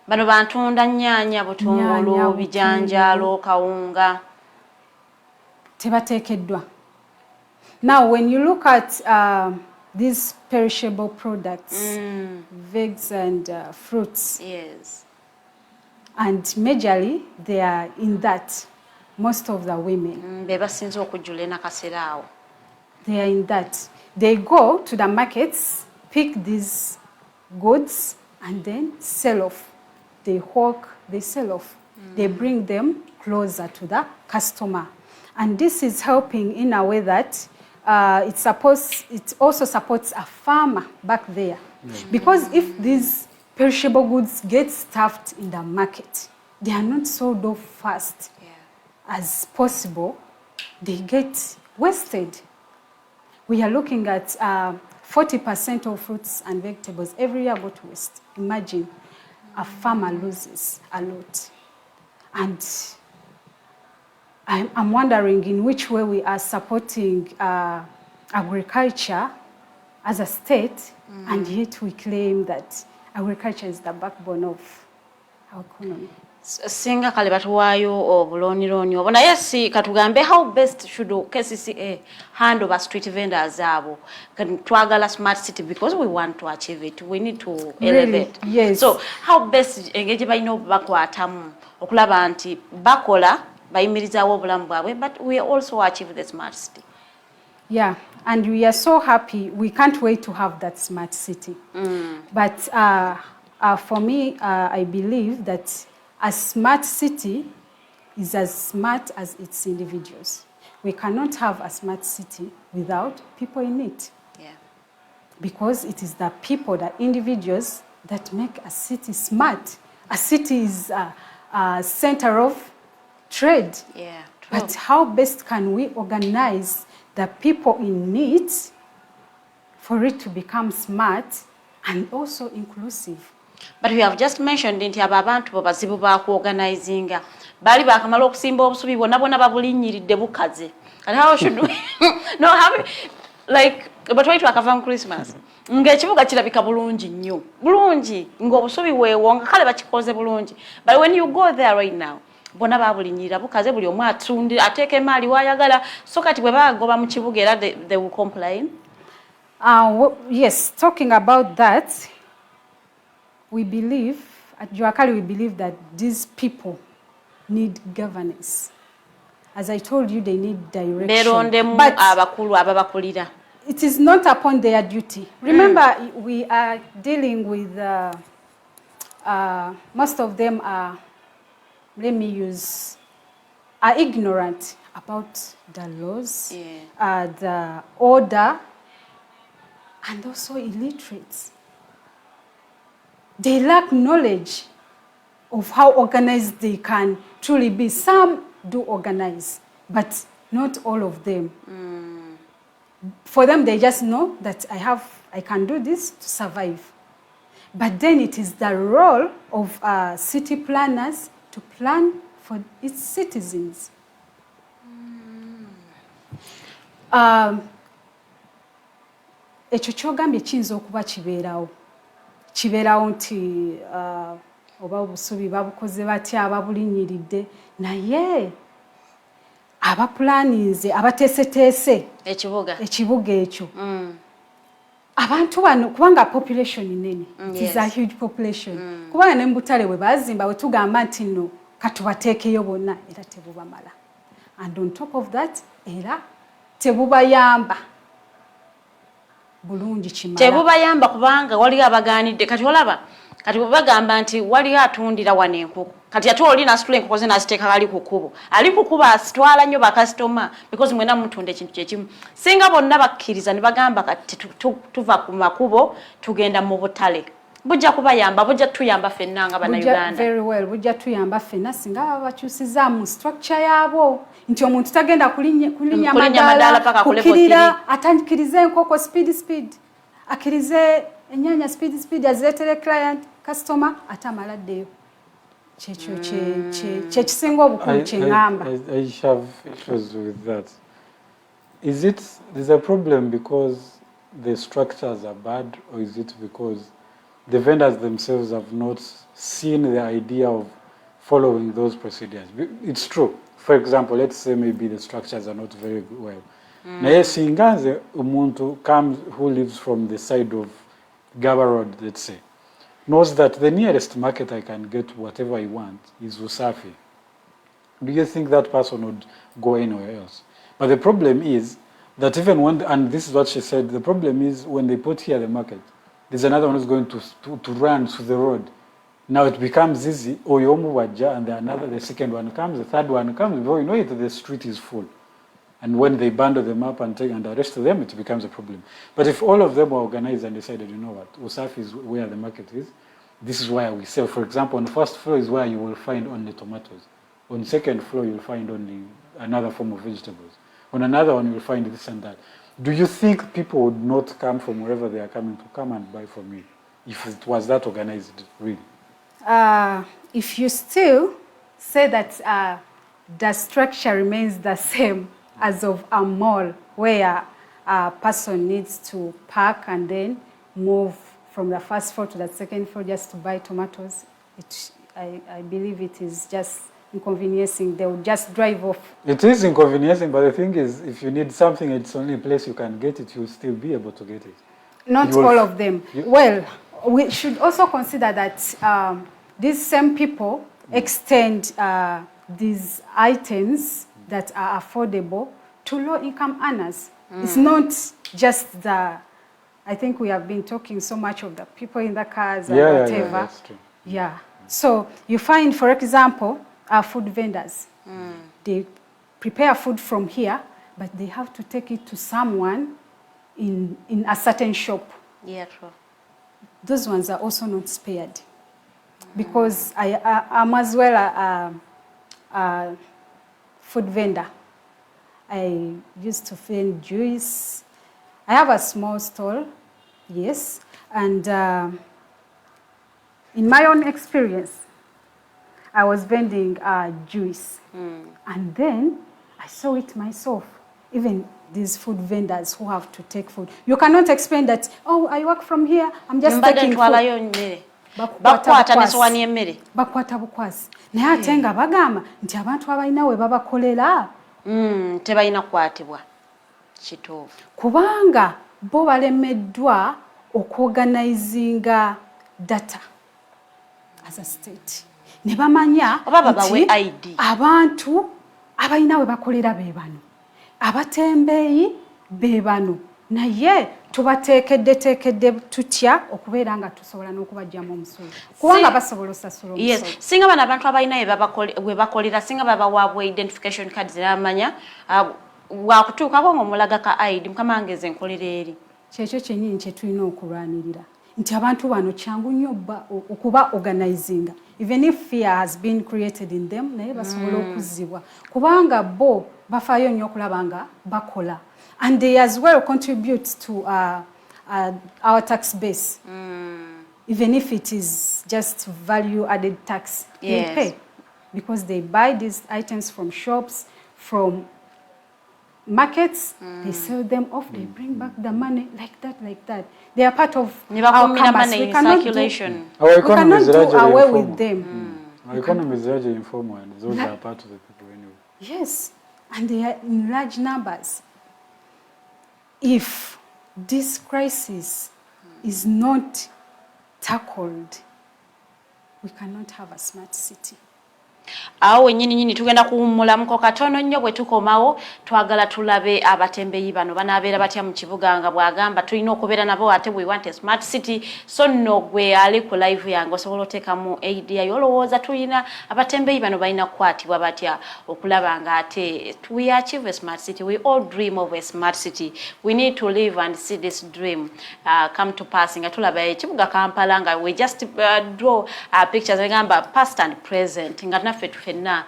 Bano bantunda nnyaanya, butungulu, bijanjaalo, kawunga. Tebateekeddwa. Now, when you look at these perishable products, veggies and fruits, yes, and majorly they are in that, most of the women. They are in that. They go to the markets, pick these goods, and then sell off. They hawk, they sell off. They bring them closer to the customer. And this is helping in a way that it also supports a farmer back there. Because if these perishable goods get stuffed in the market, they are not sold off fast as possible. They get wasted. We are looking at 40% of fruits and vegetables every year go to waste. Imagine a farmer loses a lot. And I'm wondering in which way we are supporting agriculture as a state, and yet we claim that agriculture is the backbone of our economy. Singa kale batuwaayo obulonirooni obwo naye si katugambe how best should KCCA handle street vendors abo twagala smart city because we want to achieve it, we need to elevate. Yes. So how best engage balina bakwatamu okulaba nti bakola bayimirizaawo obulamu bwabwe, but we also achieve the smart city. Yeah, and we are so happy. We can't wait to have that smart city. But for me, I believe that a smart city is as smart as its individuals. We cannot have a smart city without people in it. Yeah. Because it is the people, the individuals, that make a city smart. A city is a center of trade. Yeah, true. But how best can we organize the people in it for it to become smart and also inclusive? But we have just mentioned nti abo abantu bo bazibu ba kuorganizinga bali bakamala okusimba obusubi bonna bonna babulinyiridde bukaze. And how should we no have like but wait akava mu Christmas ng'ekibuga kirabika bulungi nnyo bulungi ng'obusubi weewonga kale bakikoze bulungi, but when you go there right now bonna babulinyirira bukaze buli omu atundi ateeka emaali wayagala, so kati bwe bagoba mu kibuga era they will complain. Yes, talking about that, we believe, at Juakali, we believe that these people need governance. As I told you, they need direction. But it is not upon their duty. Remember, we are dealing with, most of them are, are ignorant about the laws, the order, and also illiterate. They lack knowledge of how organized they can truly be. Some do organize, but not all of them. For them, they just know that I can do this to survive. But then it is the role of city planners to plan for its citizens. Ekyo kyogambye kiyinza okuba kibeerawo nti oba obusubi babukoze batya ababulinyiridde, naye abapulaninze abateeseteese ekibuga ekyo abantu bano kubanga population nene, it is a huge population, kubanga ne mu Butale bwe bazimba bwe tugamba nti no katubateekeyo bonna era tebubamala, and on top of that era tebubayamba bulungi kimala. Tebubayamba kubanga wali abaganidde kati olaba kati bagamba nti wali atundira wane enkoko kati ate oli nasitula enkoko ze naziteeka kali ku kkubo ali ku kuba asitwala nnyo bakasitoma because mwena mutunda ekintu kyekimu singa bonna bakkiriza ne bagamba kati tuva ku makubo tugenda mu Butale bujja kubayamba bujja tuyamba ffenna nga Bannayuganda. Very well, bujja tuyamba ffenna singa babakyusiza mu structure yaabo nti omuntu tagenda kulinya madaala kukkirira atandikirize enkoko speed akkirize ennyanya speed azireetere client customer ate amaladdeyo kyekyo kyekisinga obukulu kyeŋŋamba. I have issues with that. Is it there's a problem because the structures are bad, or is it because the vendors themselves have not seen the idea of following those procedures? It's true. For example, let's say maybe the structures are not very well. Naye singa nze omuntu comes who lives from the side of Gaba Road, let's say, knows that the nearest market I can get whatever I want is Usafi. Do you think that person would go anywhere else? But the problem is that even when, and this is what she said, the problem is when they put here the market, there's another one who's going to run to the road. Now it becomes easy, Oyomu Waja, and the second one comes, the third one comes, before you know it, the street is full. And when they bundle them up and take and arrest them, it becomes a problem. But if all of them were organized and decided, you know what, Usafi is where the market is, this is where we sell. For example, on the first floor is where you will find only tomatoes. On the second floor, you'll find only another form of vegetables. On another one, you'll find this and that. Do you think people would not come from wherever they are coming to come and buy from you if it was that organized, really? If you still say that the structure remains the same as of a mall where a person needs to park and then move from the first floor to the second floor just to buy tomatoes, I believe it is just inconveniencing. They will just drive off. It is inconveniencing, but the thing is, if you need something, it's only a place you can get it, you'll still be able to get it. Not all of them. Well, we should also consider that these same people extend these items that are affordable to low-income earners. It's not just I think we have been talking so much of the people in the cars and whatever. Yeah, that's true. Yeah. So you find, for example, food vendors. They prepare food from here, but they have to take it to someone in a certain shop. Yeah, true. Those ones are also not spared. Because I'm as well a food vendor. I used to vend juice. I have a small stall, yes. And in my own experience, I was vending juice. And then I saw it myself, even these food vendors who have to take food. You cannot explain that, oh, I work from here, I'm just taking food. Bakwata bukwasi. Naye ate nga bagamba nti abantu abalina we babakolera. Tebalina kukwatibwa. Kituufu. Kubanga bo balemeddwa okuorganizinga data as a state. Ne bamanya nti abantu abalina we bakolera be bano. Abatembeyi be bano. Naye tubateekedde tutya okubeera nga tusobola n'okubajjamu omusolo. Kubanga basobola osasula omusolo. Yes. Singa bano abantu abalina we bakolera, singa babawaabwa identification cards n'amanya, wakutuukako ng'omulaga ka ID, mukama ngeze enkolera eri. Kyekyo kyennyini kye tulina okulwanirira. Nti abantu bano kyangu nnyo okuba organizinga. Even if fear has been created in them, naye basobola okuzzibwa. Kubanga bo bafaayo nnyo okulaba nga bakola. And they as well contribute to our tax base. Even if it is just value-added tax, they pay. Because they buy these items from shops, from markets, they sell them off, they bring back the money like that. They are part of our commerce. We cannot do away with them. Our economy is largely informal, and those are part of the people anyway. Yes, and they are in large numbers. If this crisis is not tackled, we cannot have a smart city. Awo nyini tugenda kuwummulamuko katono nnyo bwe tukomawo, twagala tulabe abatembeyi bano banaabeera batya mu kibuga nga bw'agamba tulina okubeera nabo ate we want a smart city. So nno gwe ali ku live yange osobola oteekamu idea y'olowooza tulina abatembeyi bano balina kukwatibwa batya okulaba nga ate we achieve a smart city. We all dream of a smart city. We need to live and see this dream come to pass. Nga tulaba ekibuga Kampala nga we just draw pictures egamba past and present nga naffe tufenna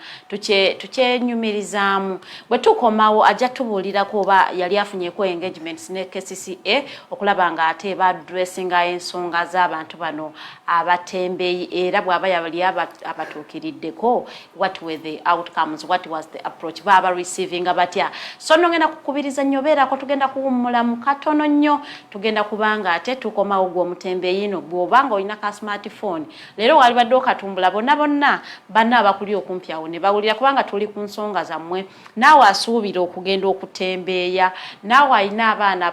tukyenyumirizaamu. Bwe tukomawo ajja tubuulirako oba yali afunyeko engagements ne Kcca okulaba nga ate badressinga ensonga z'abantu bano abatembeyi era bw'aba yali abatuukiriddeko what were the outcomes, what was the approach, baba receiving batya. So nno ngenda kukubiriza nnyo beerako tugenda kuwummulamu katono nnyo tugenda kubanga ate tukomawo gwe omutembeyi no bw'obanga olina ka smartphone leero walibadde okatumbula bonna banna abakuli okumpi awo ne bawulira kubanga tuli ku nsonga zammwe naawe asuubira okugenda okutembeeya naawe alina abaana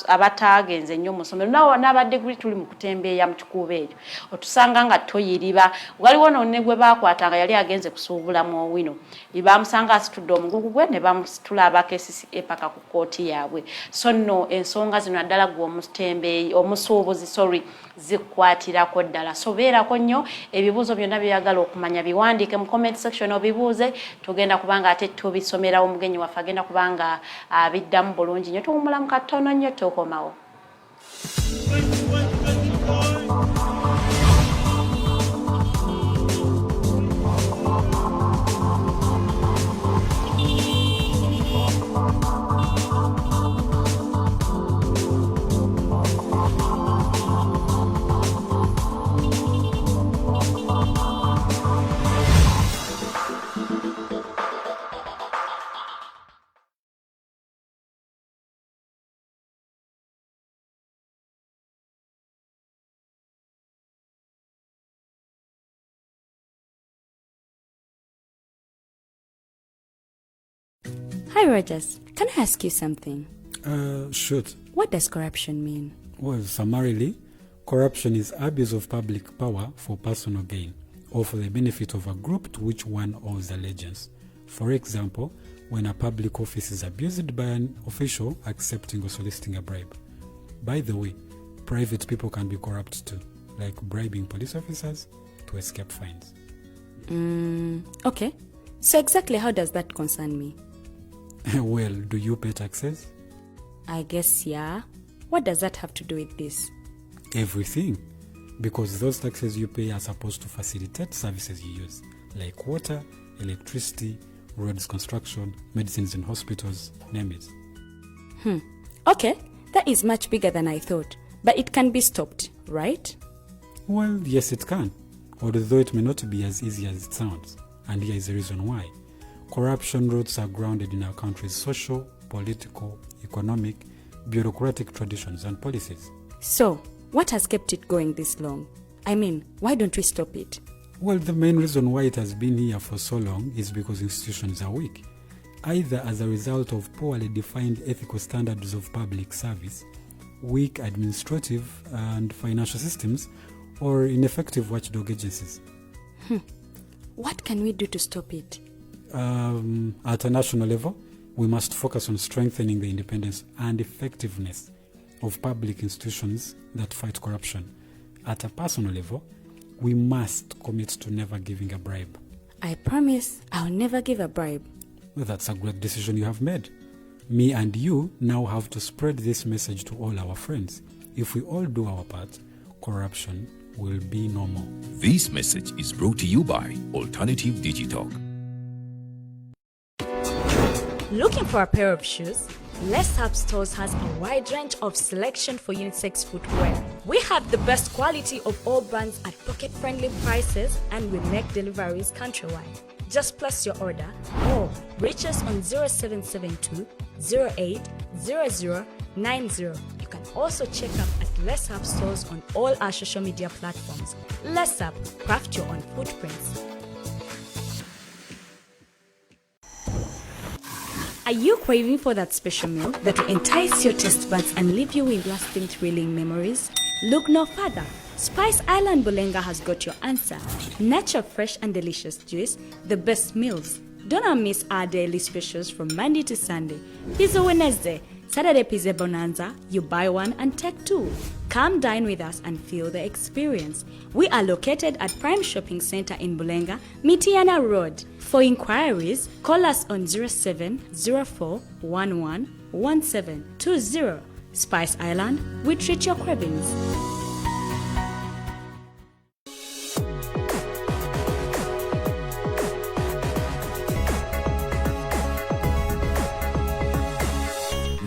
abataagenze nnyo mu ssomero naawe n'abadiguli tuli mu kutembeeya mu kikuubo ekyo otusanga nga toyiriba waliwo nonne gwe baakwatanga yali agenze kusuubulamu owino baamusanga asitudde omugugu gwe ne bamusitula Kcca paka ku kkooti yaabwe. So nno ensonga zino naddala gwe omutembeeyi omusuubuzi zikwatirako ddala. So beerako nnyo ebibuuzo byonna byagala okumanya biwandiike mu comment section obibuuze tugenda kubanga ate tubisomerawo omugenyi waffe agenda kubanga biddamu bulungi nnyo tuwummulamu katono nnyo tukomawo. Hi, Rogers. Can I ask you something? Shoot. What does corruption mean? Well, summarily, corruption is abuse of public power for personal gain or for the benefit of a group to which one owes allegiance. For example, when a public office is abused by an official accepting or soliciting a bribe. By the way, private people can be corrupt too, like bribing police officers to escape fines. Okay. So exactly how does that concern me? Well, do you pay taxes? I guess, yeah. What does that have to do with this? Everything. Because those taxes you pay are supposed to facilitate services you use, like water, electricity, roads construction, medicines in hospitals, name it. Okay, that is much bigger than I thought. But it can be stopped, right? Well, yes it can, although it may not be as easy as it sounds. And here is the reason why. Corruption roots are grounded in our country's social, political, economic, bureaucratic traditions and policies. So, what has kept it going this long? I mean, why don't we stop it? Well, the main reason why it has been here for so long is because institutions are weak, either as a result of poorly defined ethical standards of public service, weak administrative and financial systems, or ineffective watchdog agencies. What can we do to stop it? At a national level, we must focus on strengthening the independence and effectiveness of public institutions that fight corruption. At a personal level, we must commit to never giving a bribe. I promise I'll never give a bribe. Well, that's a great decision you have made. Me and you now have to spread this message to all our friends. If we all do our part, corruption will be no more. This message is brought to you by Alternative Digitalk. Looking for a pair of shoes? Let's Up Stores has a wide range of selection for unisex footwear. We have the best quality of all brands at pocket-friendly prices, and we make deliveries countrywide. Just place your order or reach us on 0772 08 0090. You can also check up at Let's Up Stores on all our social media platforms. Let's Up, craft your own footprints. Are you craving for that special meal that will entice your taste buds and leave you with lasting thrilling memories? Look no further. Spice Island Bulenga has got your answer. Natural, fresh and delicious juice, the best meals. Don't miss our daily specials from Monday to Sunday. Pizza Wednesday, Saturday Pizza Bonanza, you buy one and take two. Come dine with us and feel the experience. We are located at Prime Shopping Center in Bulenga, Mitiana Road. For inquiries, call us on 0704 11 1720. Spice Island, we treat your cravings.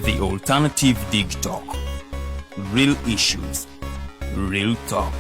The Alternative Digitalk. Real issues, real talk.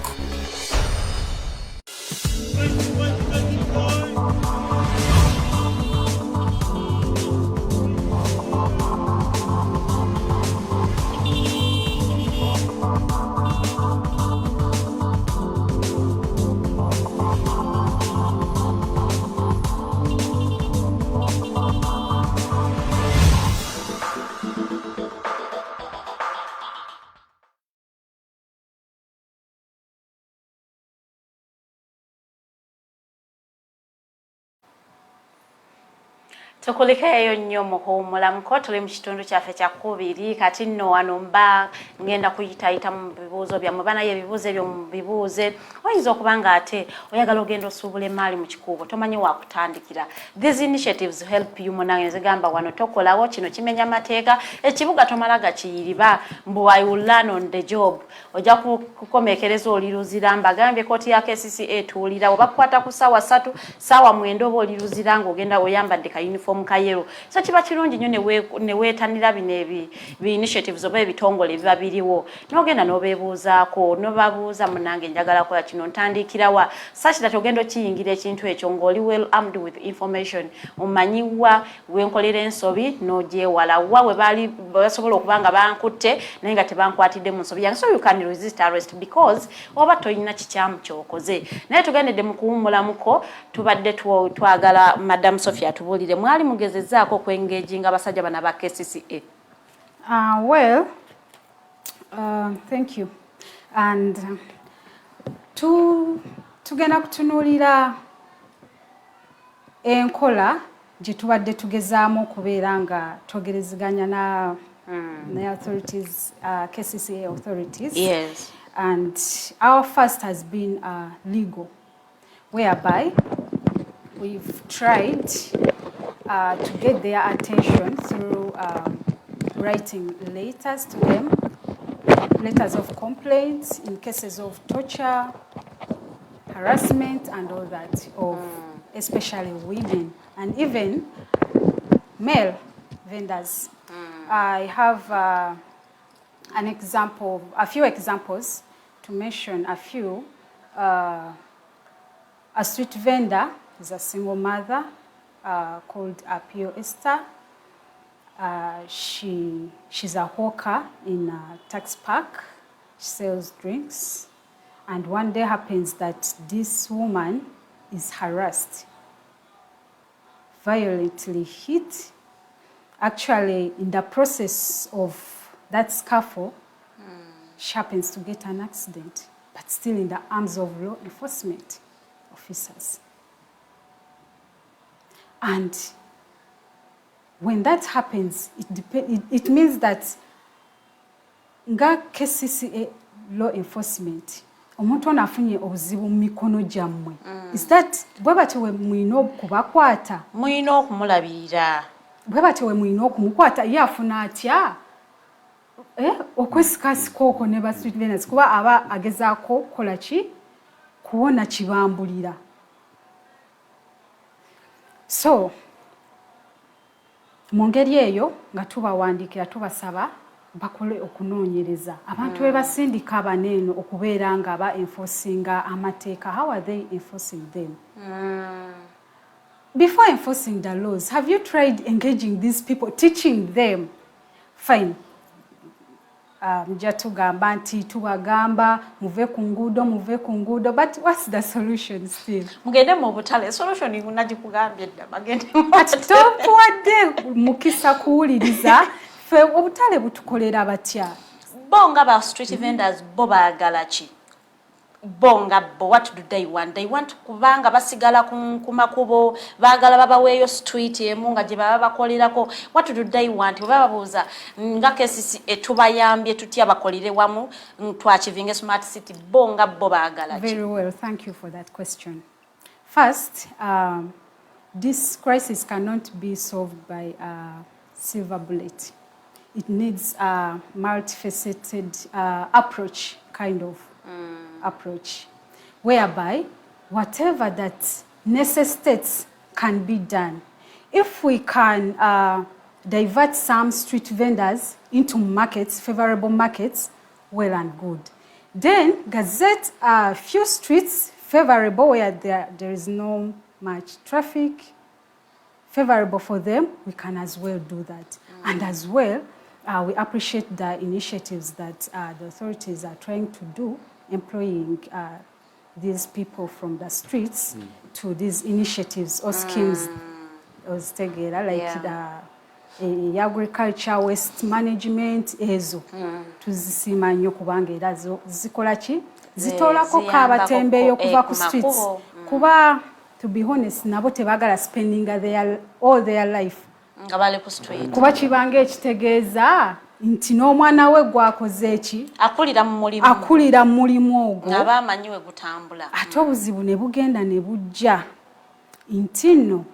Tukulikeyo nnyo muhuumula muko tuli mu kitundu kyaffe kya kubiri kati nno wano mba ngenda kuyitayita mu bibuuzo byammwe banaye ebibuuzo ebyo mu bibuuze oyinza okuba nga ate oyagala ogenda osuubula emaali mu kikuubo tomanyi wakutandikira. These initiatives help you munange zigamba wano tokolawo kino kimenya mateeka ekibuga tomala gakiyiriba mbu I will learn on the job ojja kukomekereza oliruzira mbagambye kooti ya Kcca tuulira oba kukwata ku ssaawa 3 ssaawa 9 oba oliruzira ng'ogenda oyambadde ka uniform mukayero so kiba kirungi nnyo ne weetanira bino initiatives oba ebitongole biba biriwo n'ogenda n'obeebuuzaako n'obabuuza munange njagala kola kino ntandikirawa such that ogenda okiyingira ekintu ekyo ng'oli well armed with information omanyiwa wenkolera ensobi n'ogyewala wa we basobola okuba nga bankutte naye nga tebankwatidde mu nsobi yange, so you can resist arrest because oba toyina kikyamu kyokoze. Naye tugendedde mu kuwummulamuko tubadde twagala Madam Sophia tubuulire mwali mugezezzaako okwengeginga abasajja bano aba KCCA. Well, thank you. And tugenda kutunuulira enkola gye tubadde tugezaamu okubeera nga twogerezeganya na authorities, KCCA authorities. Yes. And our first has been legal, whereby we've tried to get their attention through writing letters to them, letters of complaints in cases of torture, harassment and all that, of especially women and even male vendors. I have an example, a few examples to mention a few. A street vendor is a single mother called Apio Esther. She's a hawker in a tax park. She sells drinks. And one day happens that this woman is harassed, violently hit. Actually, in the process of that scuffle, she happens to get an accident, but still in the arms of law enforcement officers. And when that happens, it means that nga KCCA law enforcement, omuntu ono afunye obuzibu mu mikono gyammwe. Is that bwe batyo we mulina okubakwata? Mulina okumulabirira. Bwe batyo we mulina okumukwata ye afuna atya? Okwesikasika okwo ne ba street vendors kuba aba agezaako kukola ki? Kuwona kibambulira. So, mu ngeri eyo nga tubawandiikira tubasaba bakole okunoonyereza abantu be basindika abaneno okubeera nga ba enforcinga amateeka. How are they enforcing them? Before enforcing the laws, have you tried engaging these people, teaching them? Fine. Mujja tugamba nti tubagamba muve ku nguudo, but what's the solution still? Mugende mu butale, solution nagikugambye dda bagende ati totuwadde mukisa kuwuliriza fe obutale butukolera batya. Bo nga ba street vendors bo baagala ki? Bo nga bo, what do they want? They want kubanga basigala ku makubo, baagala babaweeyo street emu nga gye baba bakolerako. What do they want? Bababuuza nga KCCA tubayambye tutya bakolere wamu twachivinge smart city. Bo nga bo baagala ki? Very well, thank you for that question. First, this crisis cannot be solved by a silver bullet. It needs a multifaceted approach, kind of approach, whereby whatever that necessitates can be done. If we can divert some street vendors into markets, favorable markets, well and good. Then gazette a few streets favorable where there is no much traffic, favorable for them, we can as well do that. And as well, we appreciate the initiatives that the authorities are trying to do, employing these people from the streets to these initiatives or schemes, like the agriculture, waste management, ezo. Tuzisima nnyo kubanga era zikola ki? Zitoolako Ly'Abatembeyi okuva ku streets. Kuba, to be honest, nabo tebagala spending all their life nga bali ku street. Kuba kibanga ekitegeeza nti n'omwana we gwakoze eki? Akulira mu mulimu. Akulira mu mulimu ogwo. Nga bamanyiwe gutambula. Ate obuzibu ne bugenda ne bujja. Nti nno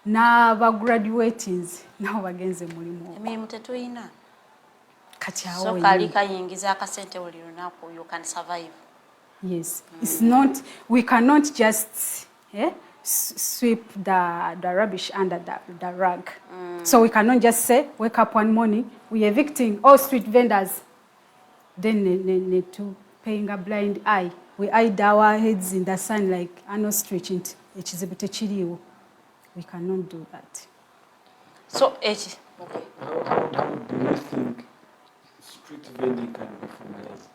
n'abagraduates nabo bagenze mulimu ogwo. Emirimu tetuyina. Kati awo. So kali kayingiza akasente buli lunaku, you can survive. Yes. It's not, we cannot just sweep the rubbish under the rug. So we cannot just say, wake up one morning, we are evicting all street vendors. Then need to paying a blind eye. We hide our heads in the sun like ano street. We cannot do that. So, okay. That would do you think street vending can be formalized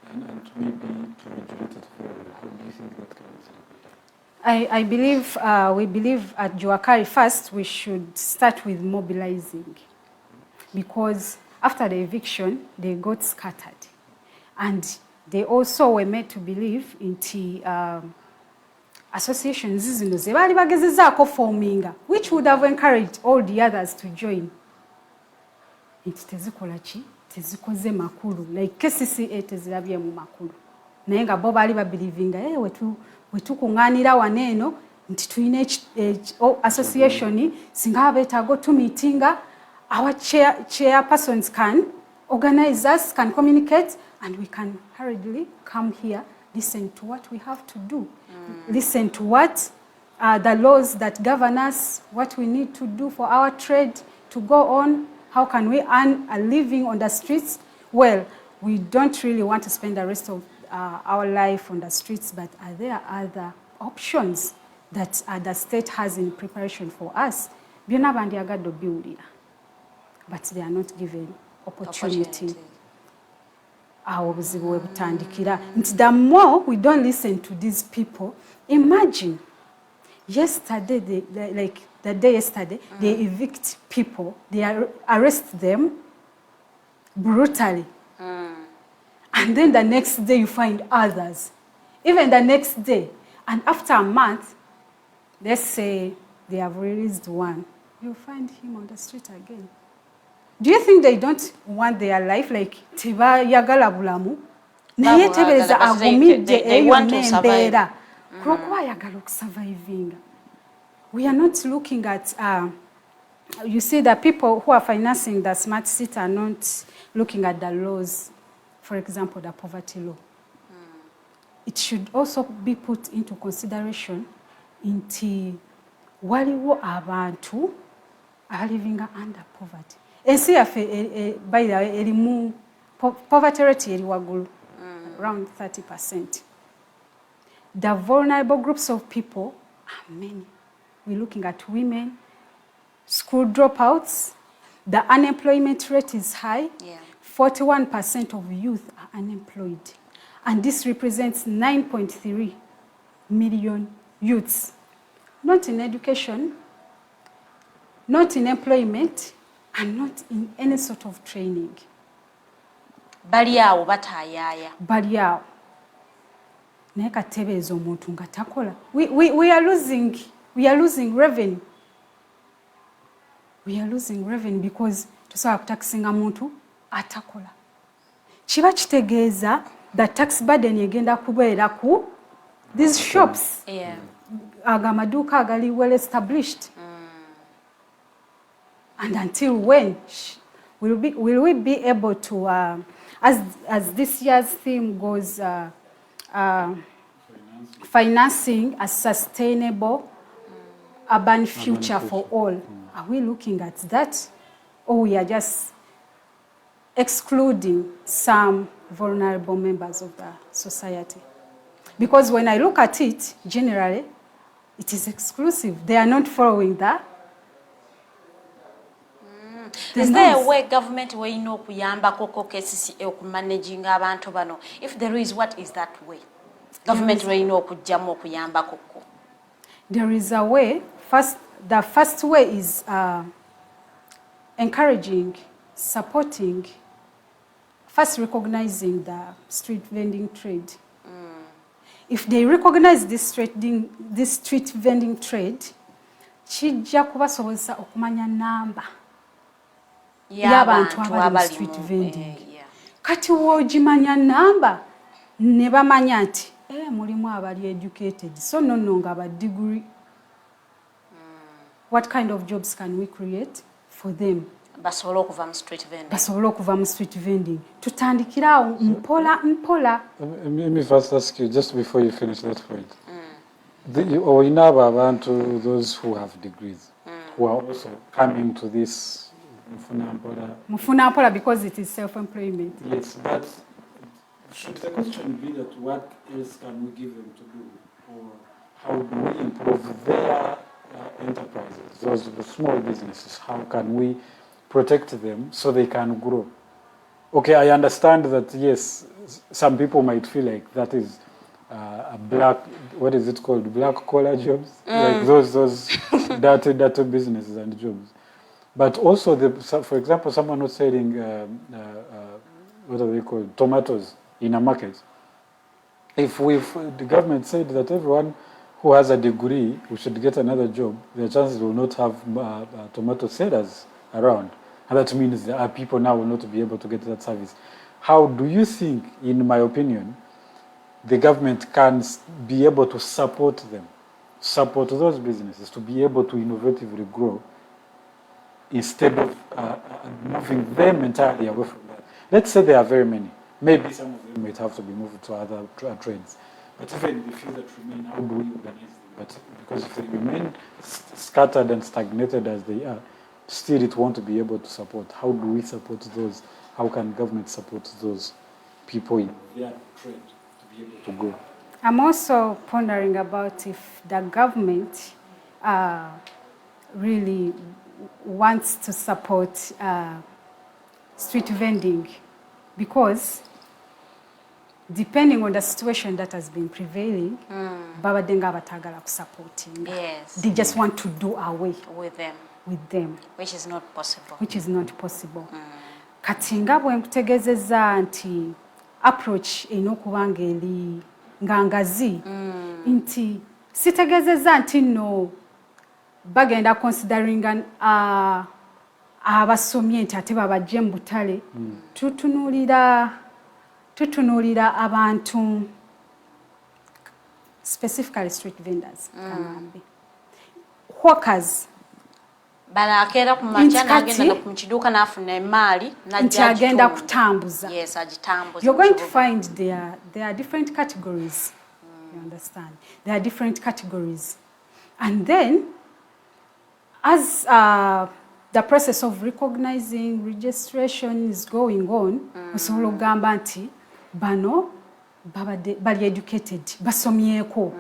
and maybe to regulate it further? How do you think that can be? I believe, we believe at Juakali first we should start with mobilizing, because after the eviction they got scattered, and they also were made to believe in associations zino ze bali bagezezaako forminga, which would have encouraged all the others to join. Nti tezikola ki? Tezikoze makulu, like Kcca tezirabye mu makulu, naye nga bo baali babelivinga wetukuŋŋaanira waneeno nti tulina association singa beetaaga otumiitinga, our chairpersons can organize us, can communicate, and we can hurriedly come here, listen to what we have to do, listen to what the laws that govern us, what we need to do for our trade to go on, how can we earn a living on the streets. Well, we don't really want to spend the rest of our life on the streets, but are there other options that the state has in preparation for us? Byonna bandyagadde obiwulira, but they are not given opportunity. Awo obuzibu we butandikira. Nti the more we don't listen to these people, imagine yesterday, the day yesterday, they evict people, they arrest them brutally. And then the next day you find others. Even the next day. And after a month, let's say they have released one, you find him on the street again. Do you think they don't want their life? Like, tebayagala bulamu? Naye tebeeza agumidde eyo n'embeera. Kuba ayagala okusurvivinga. We are not looking at, you see, the people who are financing the smart city are not looking at the laws. For example, the poverty law. It should also be put into consideration nti waliwo abantu living under poverty. Ensi yaffe by the way erimu poverty rate eri waggulu, around 30%. The vulnerable groups of people are many. We're looking at women, school dropouts. The unemployment rate is high. 41% of youth are unemployed. And this represents 9.3 million youths. Not in education, not in employment, and not in any sort of training. Bali awo bataayaaya. Bali awo. Naye katebeeza omuntu nga takola. We are losing revenue. We are losing revenue because tusobola kutakisinga muntu atakola. Kiba kitegeeza the tax burden egenda kubeera ku these shops. Agamaduuka agali well established. And until when will we be able to, as this year's theme goes, financing a sustainable urban future for all? Are we looking at that, or we are just excluding some vulnerable members of the society? Because when I look at it, generally, it is exclusive. They are not following that. Is there a way government way no kuyambako ko Kcca okumanaging abantu bano? If there is, what is that way? Government way no kujjamu okuyambako ko? There is a way. The first way is encouraging, supporting, first recognizing the street vending trade. If they recognize this street vending trade, kijja kubasobozesa okumanya namba y'abantu abali street vending. Kati woogimanya namba ne bamanya nti mulimu abali educated, so nno nga ba degree. What kind of jobs can we create for them? Basobola okuva mu street vending. Basobola okuva mu street vending. Tutandikira awo mpola. Let me first ask you, just before you finish that point. Or in abantu, those who have degrees, who are also coming to this Mufunampola because it is self-employment. Yes, but should the question be that what else can we give them to do, or how do we improve their enterprises, those small businesses? How can we protect them so they can grow. Okay, I understand that, yes, some people might feel like that is a black, what is it called, black collar jobs, like those dirty businesses and jobs. But also, for example, someone who's selling, what are they called, tomatoes in a market. If the government said that everyone who has a degree who should get another job, the chances will not have tomato sellers around. And that means there are people now will not be able to get that service. How do you think, in my opinion, the government can be able to support them, support those businesses to be able to innovatively grow instead of moving them entirely away from that? Let's say there are very many. Maybe some of them might have to be moved to other trades. But even the few that remain, how do we organize them? But because if they remain scattered and stagnated as they are, still it won't be able to support. How do we support those? How can government support those people in their trade to be able to grow? I'm also pondering about if the government really wants to support street vending, because depending on the situation that has been prevailing, yes, they just want to do away with them, which is not possible. Mm. Kati nga bwe nkutegeezezza nti approach enokuba ng'eri ngangazi, nti sitegeezezza nti nno bagenda considering abasomye nti ate babajje mu butale, tutunuulira abantu, specifically street vendors, hawkers, banakeera ku makya n'agenda ku kiduuka n'afuna emaali n'ajja agenda kutambuza. Yes, agitambuza. You're going to find there are different categories. You understand? There are different categories. And then, as the process of recognizing registration is going on, osobola okugamba nti bano bali educated, basomyeko.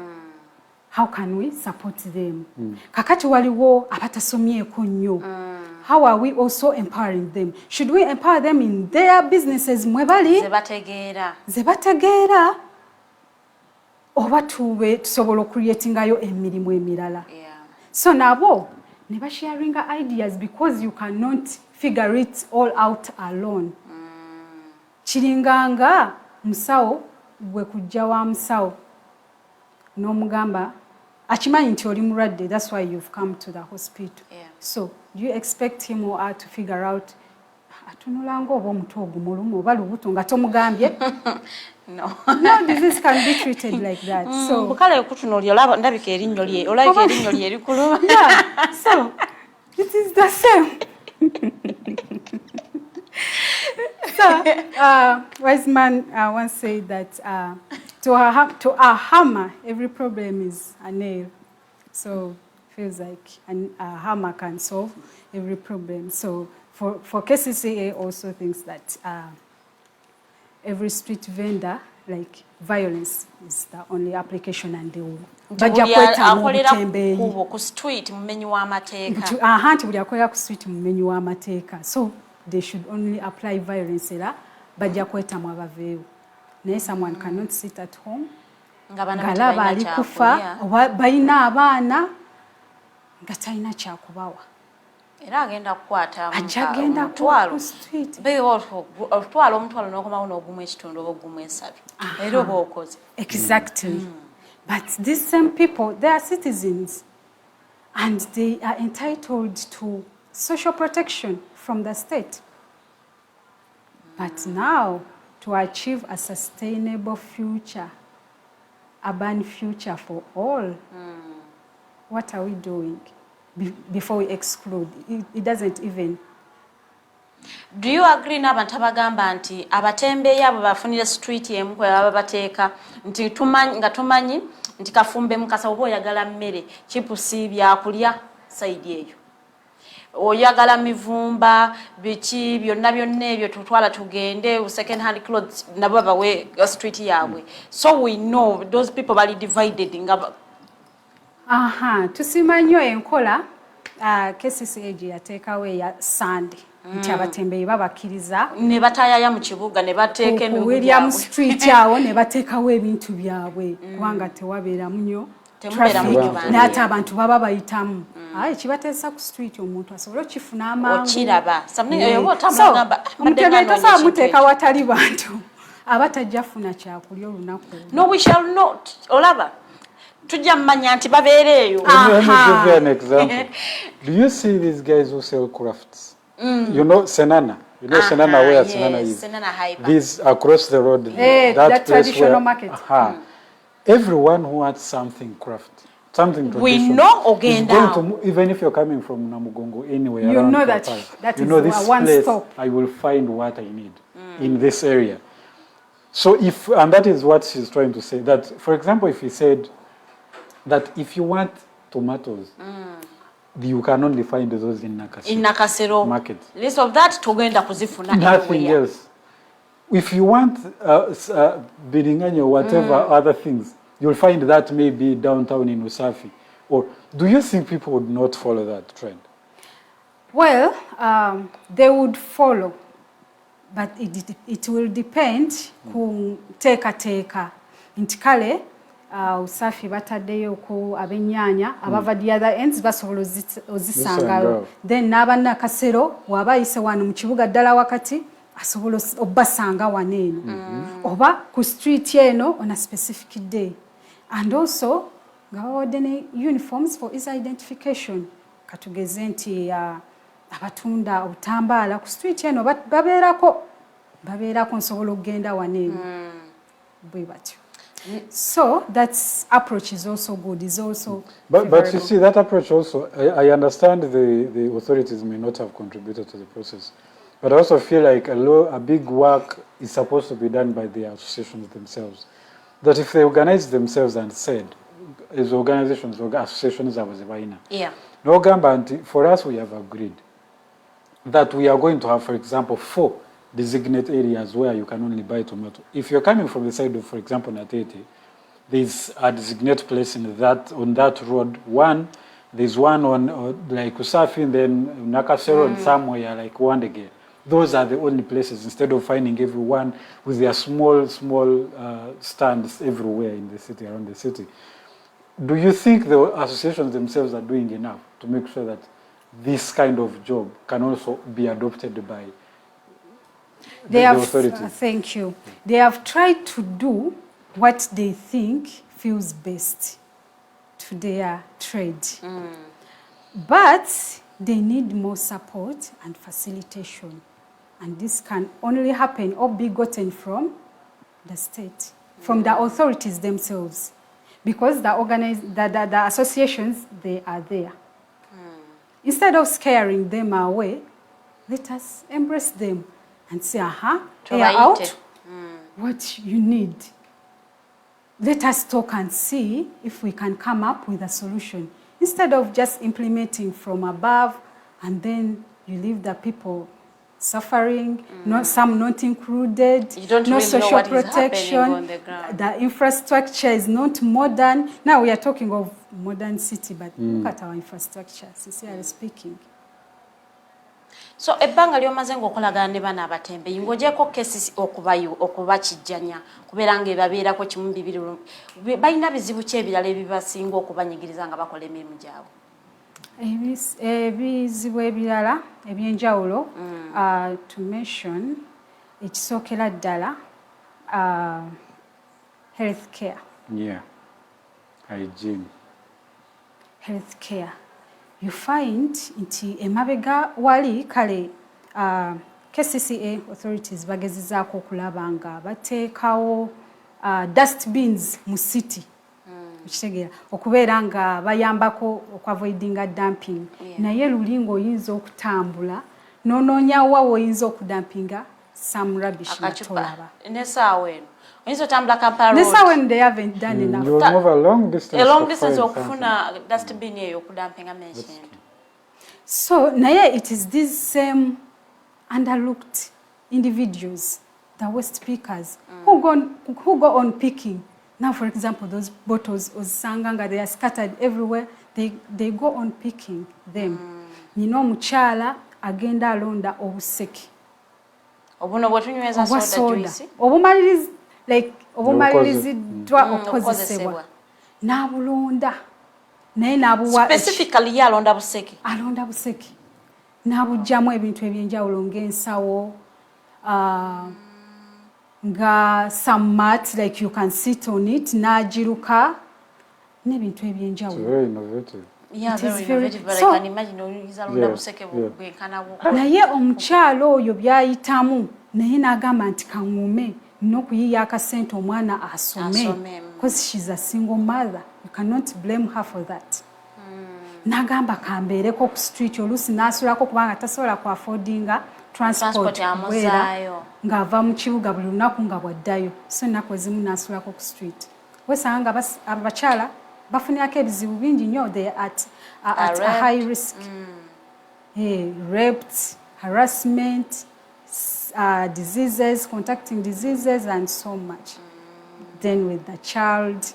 How can we support them? Kakati waliwo abatasomyeko nnyo. How are we also empowering them? Should we empower them in their businesses mwe bali? Ze bategeera. Oba tusobola okuriyetingayo emirimu emirala. So nabo ne basharinga ideas, because you cannot figure it all out alone. Kiringanga musawo bwe kujja wa musawo n'omugamba akimanyi nti oli mulwadde, that's why you've come to the hospital. So do you expect him or her to figure out atunulanga oba omutu ogumulumu oba lubuto nga tomugambye? No, disease can be treated like that. So bukale okutunuulya olaba ndabika erinnyo lye, olabika erinnyo lye erikuluma. Yeah, so it is the same. So wise man once said that to a hammer, every problem is a nail. So feels like a hammer can solve every problem. So for Kcca also thinks that every street vendor, like violence is the only application, and they will ku street mumenyi w'amateeka. Nti buli akolera ku street mumenyi w'amateeka. So they should only apply violence era bajja kwetamu abaveewo. Naye someone cannot sit at home ng'alaba ali kufa oba balina abaana nga talina kyakubawa. Era agenda kukwata omutwalo n'okomawo n'ogumu ekitundu oba ogumu esatu. Era oba okoze. Exactly. But these same people, they are citizens, and they are entitled to social protection from the state. But now, to achieve a sustainable future, urban future for all, what are we doing before we exclude? It doesn't even. Do you agree n'abantu abagamba nti abatembeeyi abo bafunira street emu kwe baba bateeka nti tumanyi nti kafumbe mukasa oba oyagala mmere chipusi byakulya side eyo, oyagala mivumba biki byonna ebyo tutwala tugende second hand clothes nabo bawe street yaabwe. So we know those people bali divided nga tusimanyo enkola Kcca yateekawo ya Sunday. nti abatembeyi babakkiriza ne batayaya mu kibuga ne bateeka emigu William Street awo ne bateekawo ebintu byabwe kubanga tewabeera munyo n'ate abantu baba bayitamu kibateesa ku street omuntu asobole okifuna amangu okiraba omutembeyi tasobola muteeka watali bantu aba tajja funa kyakulya olunaku no we shall not olaba tujja mmanya nti babeera eyo. Let me give you an example. Do you see these guys who sell crafts? You know Senana. You know Senana where yes, Senana is. Senana Hyper. These across the road. That traditional market. Everyone who wants something craft, something traditional. We know again now. Even if you're coming from Namugongo, anywhere you around know Kampala, that you know is this one place, stop. I will find what I need in this area. So if, and that is what she's trying to say, that, for example, if he said that if you want tomatoes, you can only find those in Nakasero market. List of that, togenda kuzifuna nothing else. If you want biringanya or whatever other things, you'll find that maybe downtown in Usafi. Or do you think people would not follow that trend? Well, they would follow, but it will depend ku teeka nti kale Usafi bataddeyo ku abennyanja abava the other ends basobola ozisangayo then n'abannakasero wabayise wano mu kibuga ddala wakati asobola obbasanga waneeno oba ku street eno on a specific day, and also nga bawadde ne uniforms for his identification. Katugeze nti abatunda obutambaala ku street eno babeerako nsobola okugenda waneeno bwe batyo. So that approach is also good, is also but you see, that approach also, I understand the authorities may not have contributed to the process, but I also feel like a big work is supposed to be done by the associations themselves. That if they organize themselves and said, as organizations, associations are Zibaina. Yeah. No Gamba, for us we have agreed that we are going to have, for example, 4 designate areas where you can only buy tomato. If you're coming from the side of, for example, Natete, there's a designated place on that road. There's one on like Usafi, and then Nakasero and somewhere like Wandege. Those are the only places, instead of finding everyone with their small stands everywhere in the city, around the city. Do you think the associations themselves are doing enough to make sure that this kind of job can also be adopted by the authorities? Thank you. They have tried to do what they think feels best to their trade. But they need more support and facilitation. And this can only happen or be gotten from the state, from the authorities themselves. Because the associations, they are there. Instead of scaring them away, let us embrace them and say, they are out, what you need. Let us talk and see if we can come up with a solution. Instead of just implementing from above and then you leave the people suffering, some not included, you don't no really social know what protection, is happening on the ground. The infrastructure is not modern. Now we are talking of modern city, but look at our infrastructure, sincerely speaking. So ebbanga lyomaze ng'okolagana ne bana abatembeyi ng'ogyeko kesi okubakijjanya kubeera ng'ebabeerako kimu bibiri balina bizibu ki ebirala ebibasinga okubanyigiriza nga bakola emirimu gyabwe? Ebizibu ebirala ebyenjawulo to mention ekisookera ddala health care. Yeah, hygiene. Health care. You find nti emabega wali kale Kcca authorities bagezizaako okulaba nga bateekawo dustbins mu city. Kitegeera okubeera nga bayambako okavoidinga dumping. Naye luli ng'oyinza okutambula n'onoonyawo oyinza okudumpinga some rubbish natolaba. Nesaawa eno oyinza otambula Kampala road. Nesaawa eno they haven't done enough. You'll move a long distance okufuna dustbin eyo okudumpinga mentioned. So naye it is these same underlooked individuals, the waste pickers, who go on picking. Now, for example, those bottles ozisanga they are scattered everywhere. They go on picking them. Nino muchala agenda alonda obuseke obuno bwetunyweza soda juice obumaliriziddwa okukozesebwa n'abulonda naye n'abuwa specifically alonda buseke n'abugyamu ebintu ebyenjawulo ng'ensawo nga some mat like you can sit on it n'agiruka n'ebintu ebyenjawulo. Naye omukyalo oyo byayitamu naye n'agamba nti kaŋŋume n'okuyiya akasente omwana asome because she's a single mother, you cannot blame her for that. N'agamba kambeereko ku street oluusi n'asulako kubanga tasobola ku affordinga transport ng'ava mu kibuga buli lunaku nga bwaddayo, so ennaku ezimu n'asulako ku street. Wesanga nga abakyala bafunirako ebizibu bingi nnyo, they are at a high risk. Raped, harassment, diseases, contacting diseases and so much. Then with the child,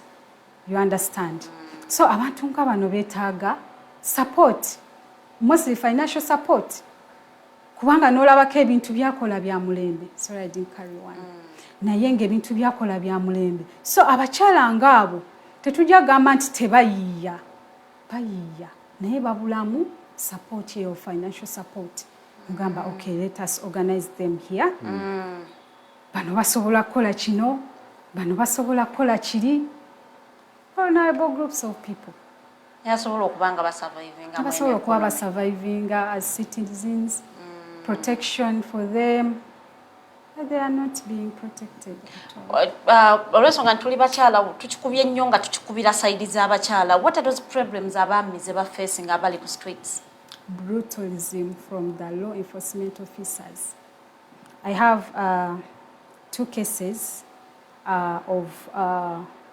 you understand. So abantu nga bano beetaaga support, mostly financial support. Kubanga n'olabako ebintu byakola bya mulembe. Sorry, I didn't carry one. Naye ng'ebintu byakola bya mulembe. So abakyala ng'abo tetujja gamba nti tebayiiya. Bayiiya. Naye babulamu support your financial support. Mugamba, okay, let us organize them here. Bano basobola kukola kino, bano basobola kukola kiri. Vulnerable groups of people. Basobola okuba basurviving as citizens. Protection for them, but they are not being protected at all. Olwensonga tuli bakyala tukikubye nnyo nga tukikubira side z'abakyala. What are those problems abaami ze facing abali ku streets? Brutalism from the law enforcement officers. I have 2 cases of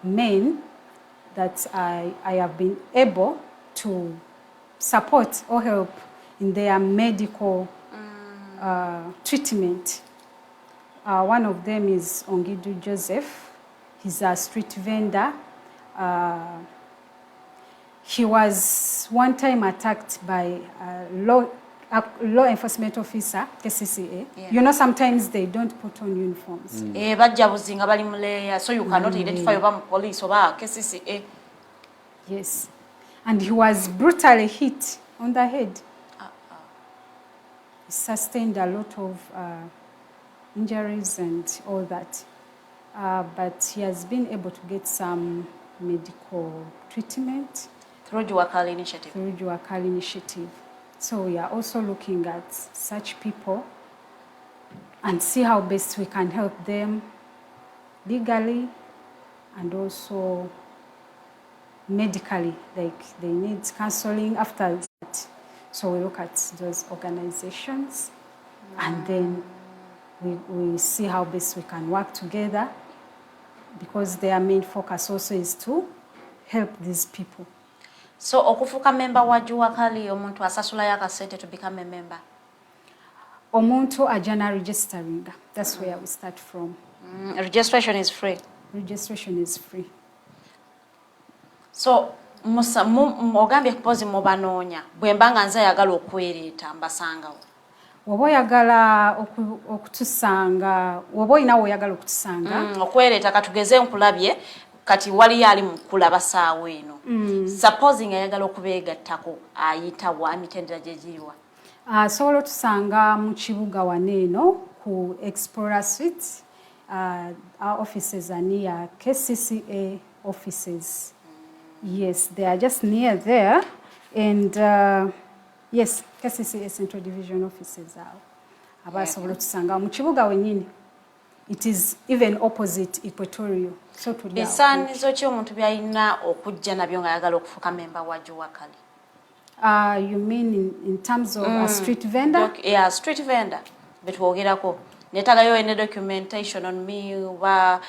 men that I have been able to support or help in their medical treatment. One of them is Ongidu Joseph. He's a street vendor. He was one time attacked by a law enforcement officer, Kcca. Yeah. You know, sometimes they don't put on uniforms. So you cannot identify over police or Kcca. Yes. And he was brutally hit on the head. He sustained a lot of injuries and all that. But he has been able to get some medical treatment. Through Juakali initiative. Through Juakali initiative. So we are also looking at such people and see how best we can help them legally and also medically, like they need counseling after that. So we look at those organizations and then we see how best we can work together because their main focus also is to help these people. So okufuka member wa Juakali omuntu asasula yakasente to become a member? Omuntu ajana registering. That's where we start from. Registration is free? Registration is free. So ogambye kupozi mubanoonya bwembanga nze ayagala okwereeta mbasangawo. Woba oyagala okutusanga, woba olinawo oyagala okutusanga. Okwereeta katugeze nkulabye kati wali yali mukulaba saawa eno. Supposing ayagala okubeegattako ayita wa mitendera gye giriwa? Asobola otusanga mu kibuga waneeno ku Explorer Suite. Our offices are near Kcca offices. Yes, they are just near there. And yes, Kcca Central Division offices are. Abasobola otusanga mu kibuga wenyini. It is even opposite Equatorial. So to the bisaanizo ki omuntu byalina okujja nabyo nga ayagala okufuuka member wa Juakali? You mean in terms of a street vendor? Yeah, street vendor. Betwogerako. Netagayo ene documentation on me oba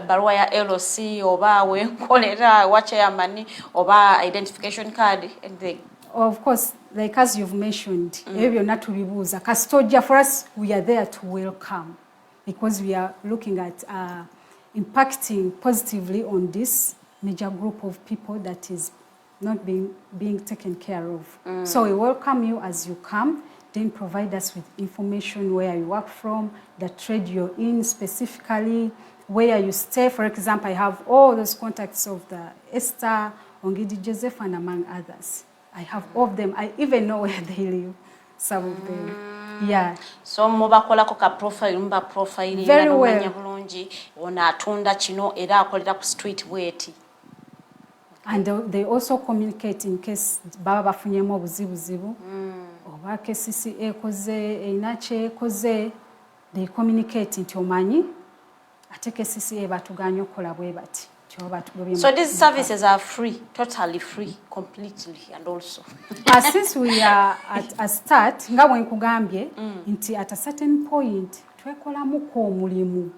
baruwa ya LOC oba wenkolera wacha ya mani oba identification card anything. Of course, like as you've mentioned, ebyo natubibuuza. Kastojja, for us, we are there to welcome because we are looking at impacting positively on this major group of people that is not being taken care of. So we welcome you as you come. then provide us with information where you work from, the trade you're in specifically, where you stay. For example, I have all those contacts of the Esther, Ongidi Joseph, and among others. I have all of them. I even know where they live, some of them. Yeah. So mubakolako ka profile mba profile very no well. manya bulungi ona atunda kino era akolera ku street weight. And they also communicate in case baba bafunyemo obuzibuzibu. Oba Kcca ekoze einache ekoze, they communicate nti omanyi ate Kcca batuganya okola bwe bati. So these services are free, totally free, completely, and also. Since we are at a start, nga bwe nkugambye nti at a certain point twekolamu ko omulimu.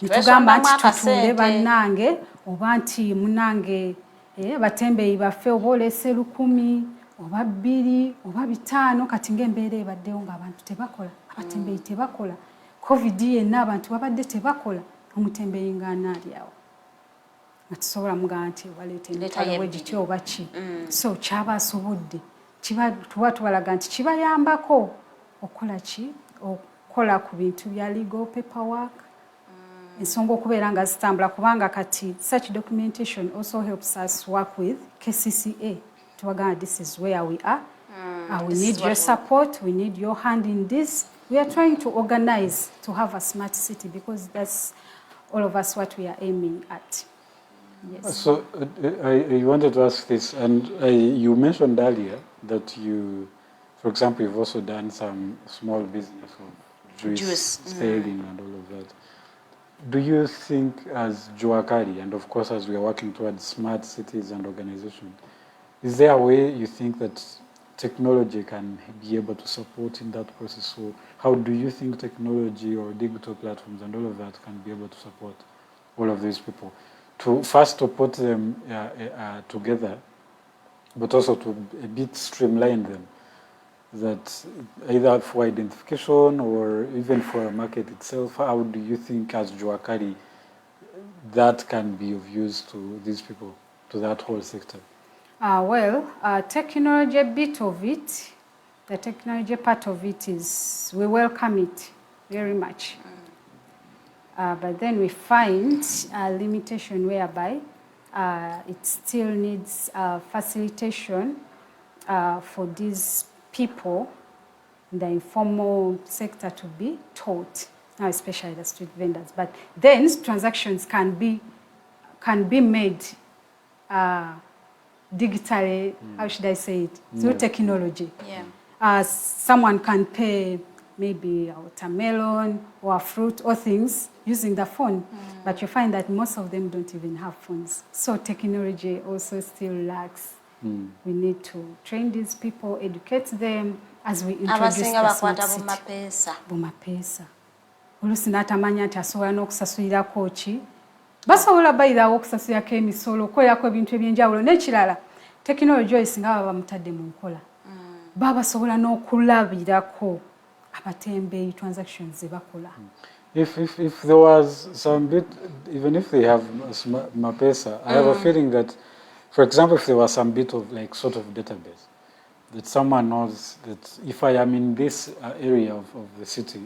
Nitugamba nti tutuule bannange oba nti munange Abatembeyi baffe oba olese 1,000 oba 2 oba 5 kati ng'embeera ebaddewo ng'abantu tebakola. Abatembeyi tebakola. COVID yenna abantu babadde tebakola. Omutembeyi ng'anaali awo. Atusobola mugamba nti waleeta emitala wegityo oba ki. So kyaba asobodde. Tuba tubalaga nti kibayambako okola ki? Okola ku bintu bya legal paperwork. Ensonga okubeera nga zitambula kubanga kati such documentation also helps us work with Kcca. Tubagamba this is where we are. We need your support. We need your hand in this. We are trying to organize to have a smart city because that's all of us what we are aiming at. Yes. So I wanted to ask this, and you mentioned earlier that you, for example, you've also done some small business of juice selling and all of that. Do you think as Juakali, and of course as we are working towards smart cities and organization, is there a way you think that technology can be able to support in that process? So how do you think technology or digital platforms and all of that can be able to support all of these people? To first to put them together, but also to a bit streamline them, that either for identification or even for a market itself, how do you think as Juakali that can be of use to these people, to that whole sector? Technology, a bit of it, the technology part of it is, we welcome it very much. But then we find a limitation whereby it still needs facilitation for these people in the informal sector to be taught, now especially the street vendors. But then transactions can be made digitally, how should I say it, through technology. Yeah. Someone can pay maybe a watermelon or a fruit or things using the phone, but you find that most of them don't even have phones. So technology also still lacks. We need to train these people, educate them as we introduce the smart city. Bumapesa. Olusi natamanya nti asobola n'okusasulirako ki. Basobola bayirawo okusasulirako emisolo, okukolerako ebintu ebyenjawulo n'ekirala. Technology esinga baba bamutadde mu nkola. Baba basobola n'okulabirako Abatembeyi transactions ze bakola. If there was some bit, even if they have Mapesa, I have a feeling that, for example, if there was some bit of like sort of database, that someone knows that if I am in this area of the city,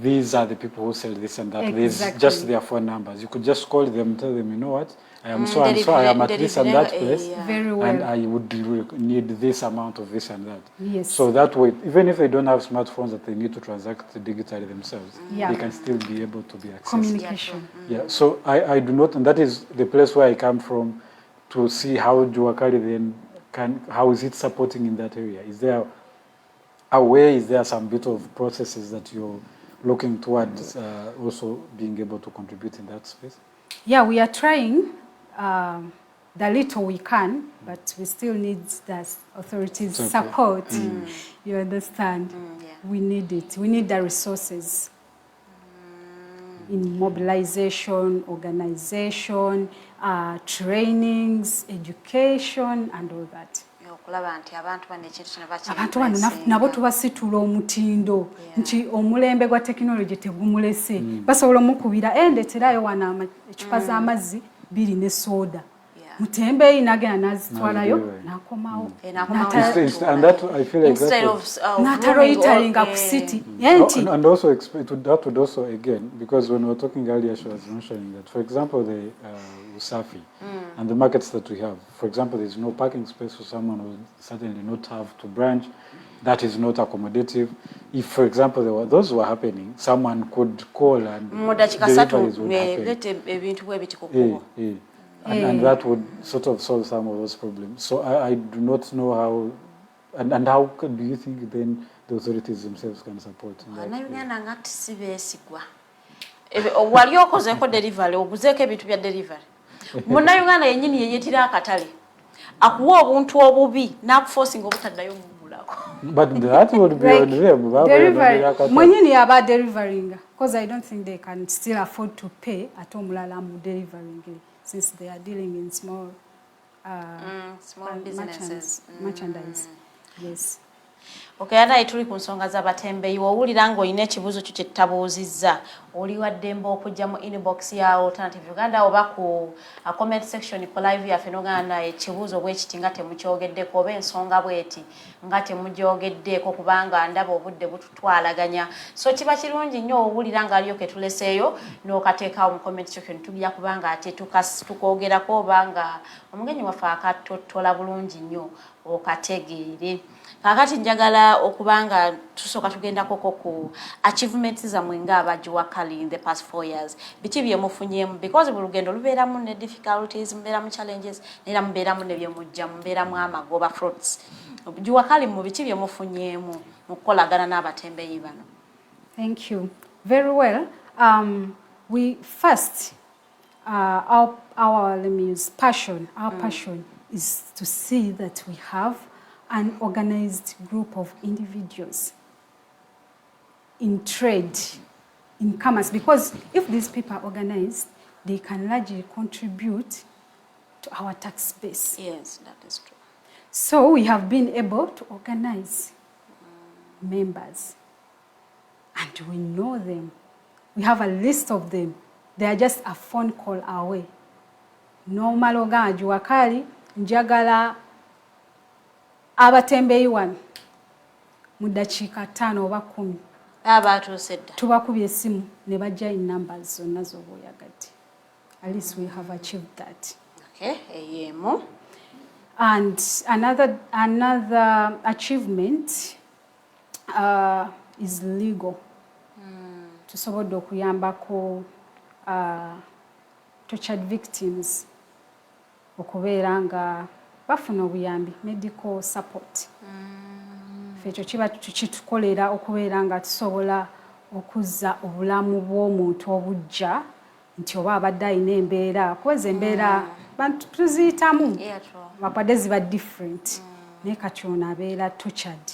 these are the people who sell this and that. There's just their phone numbers. You could just call them and tell them, you know what, I am so and so, I am at this and that place, Very well. and I would need this amount of this and that. Yes. So that way, even if they don't have smartphones that they need to transact digitally themselves, they can still be able to be accessed. Communication. Yeah, so I do not, and that is the place where I come from, to see how Juakali then how is it supporting in that area? Is there a way, is there some bit of processes that you're looking towards also being able to contribute in that space? Yeah, we are trying the little we can, but we still need the authorities' support. You understand? We need it. We need the resources in mobilization, organization, trainings, education, and all that. Abantu bano nabo tubasitula omutindo nti omulembe gwa technology tegumulese basobola omukubira endeterayo wana ekipa z'amazzi biri ne soda Mutembeyi nagenda nazitwalayo nakomawo and that I feel like instead that of nataroyitalinga ku city and also that would also again, because when we were talking earlier she was mentioning that, for example, the Usafi and the markets that we have, for example, there's no parking space for someone who certainly not have to branch. That is not accommodative. If, for example, those were happening, someone could call and deliveries would happen. And that would sort of solve some of those problems. So I do not know how, and how do you think then the authorities themselves can support that? Wali okozeko delivery oguzeeko ebintu bya delivery munnayuganda yennyini yeyetira akatale akuwa obuntu obubi n'akuforcing obutaddayo mugulako. But that would be on them. Mwenyini yaba delivering, because I don't think they can still afford to pay at omulala mu delivering, since they are dealing in small businesses. Merchandise. Yes. Okay, ana tuli ku nsonga z'Abatembeyi owulira ng'olina ekibuuzo kyo kye tutabuuzizza oli wa Ddembe okujja mu inbox ya Alternative Uganda oba ku comment section ku live yaffe n'oganda ekibuuzo bwekiti nga temukyogeddeko oba ensonga bweti nga temugyogeddeko kubanga ndaba obudde bututwalaganya, so kiba kirungi nnyo owulira ng'aliyo ke tuleseeyo n'okateekawo mu comment section tujja kubanga ate tukoogerako obanga omugenyi waffe akatottola bulungi nnyo okategeere. Kakati njagala okubanga tusooka tugendako ku achievements zammwe ng'aba Juakali in the past 4 years. Biki bye mufunyemu, because buli lugendo lubeeramu ne difficulties, mubeeramu challenges, neera mubeeramu ne bye mujja, mubeeramu amagoba fruits. Juakali mu biki bye mufunyemu mu kukolagana n'Abatembeyi bano? Thank you. Very well. We first, our let me use passion. Our passion is to see that we have an organized group of individuals in trade, in commerce, because if these people are organized, they can largely contribute to our tax base. Yes, that is true. So we have been able to organize members, and we know them. We have a list of them. They are just a phone call away. Normal oga Juakali, njagala Abatembeyi wano mu dakiika 5 oba 10 abatuusedda tubakubye esimu ne bajja in numbers zonna z'oba oyagadde. At least we have achieved that. Okay, eyemo. And another achievement is legal. Tusobodde okuyambako tortured victims okubeera nga bafuna obuyambi, medical support. Fekyo kiba tukitukolera okubeera nga tusobola okuzza obulamu bw'omuntu obujja nti oba abadde alina embeera, kuweza embeera bantu tuziyitamu bapadde ziba different, naye kati ono abeera tortured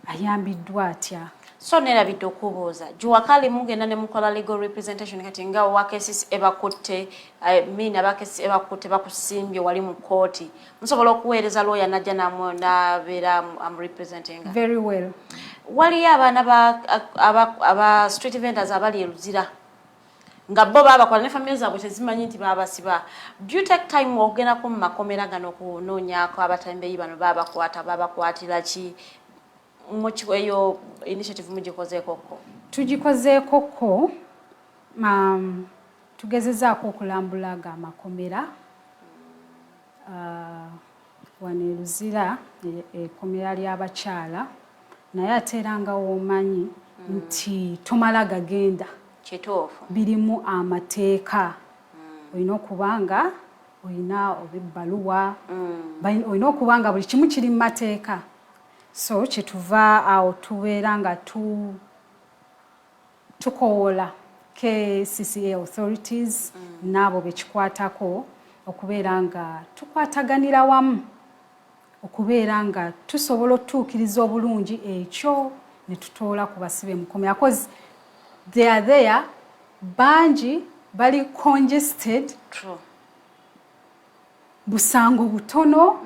ayambiddwa atya. So nerabidde okubuuza Juakali mugenda ne mukola legal representation kati nga wakesisi ebakutte abakesisi ebakutte bakusimbye wali mu kooti musobola okuweereza lawyer najja nabeera am representing? Very well. Waliyo abaana aba street vendors abali eruzira nga bo babakola ne family zaabwe tezimanyi nti babasiba. Do you take time okugendako mu makomera gano okunoonyaako Abatembeyi bano babakwatira ki? Eyo initiative mugikozeeko ko? Tugikozeeko ko, tugezezaako okulambulaga amakomera wano eruzira ekomera ly'abakyala, naye ate era nga w'omanyi nti tomala gagenda, kituufu birimu amateeka. Olina okuba nga olina oba ebbaluwa, olina okuba nga buli kimu kiri mu mateeka. So kyetuva awo tubeera nga tukoola Kcca authorities n'abo bekikwatako okubeera nga tukwataganira wamu, okubeera nga tusobola otutuukiriza obulungi ekyo ne tutoola ku basibe mukomera, because they are there bangi bali congested. True. Busango butono.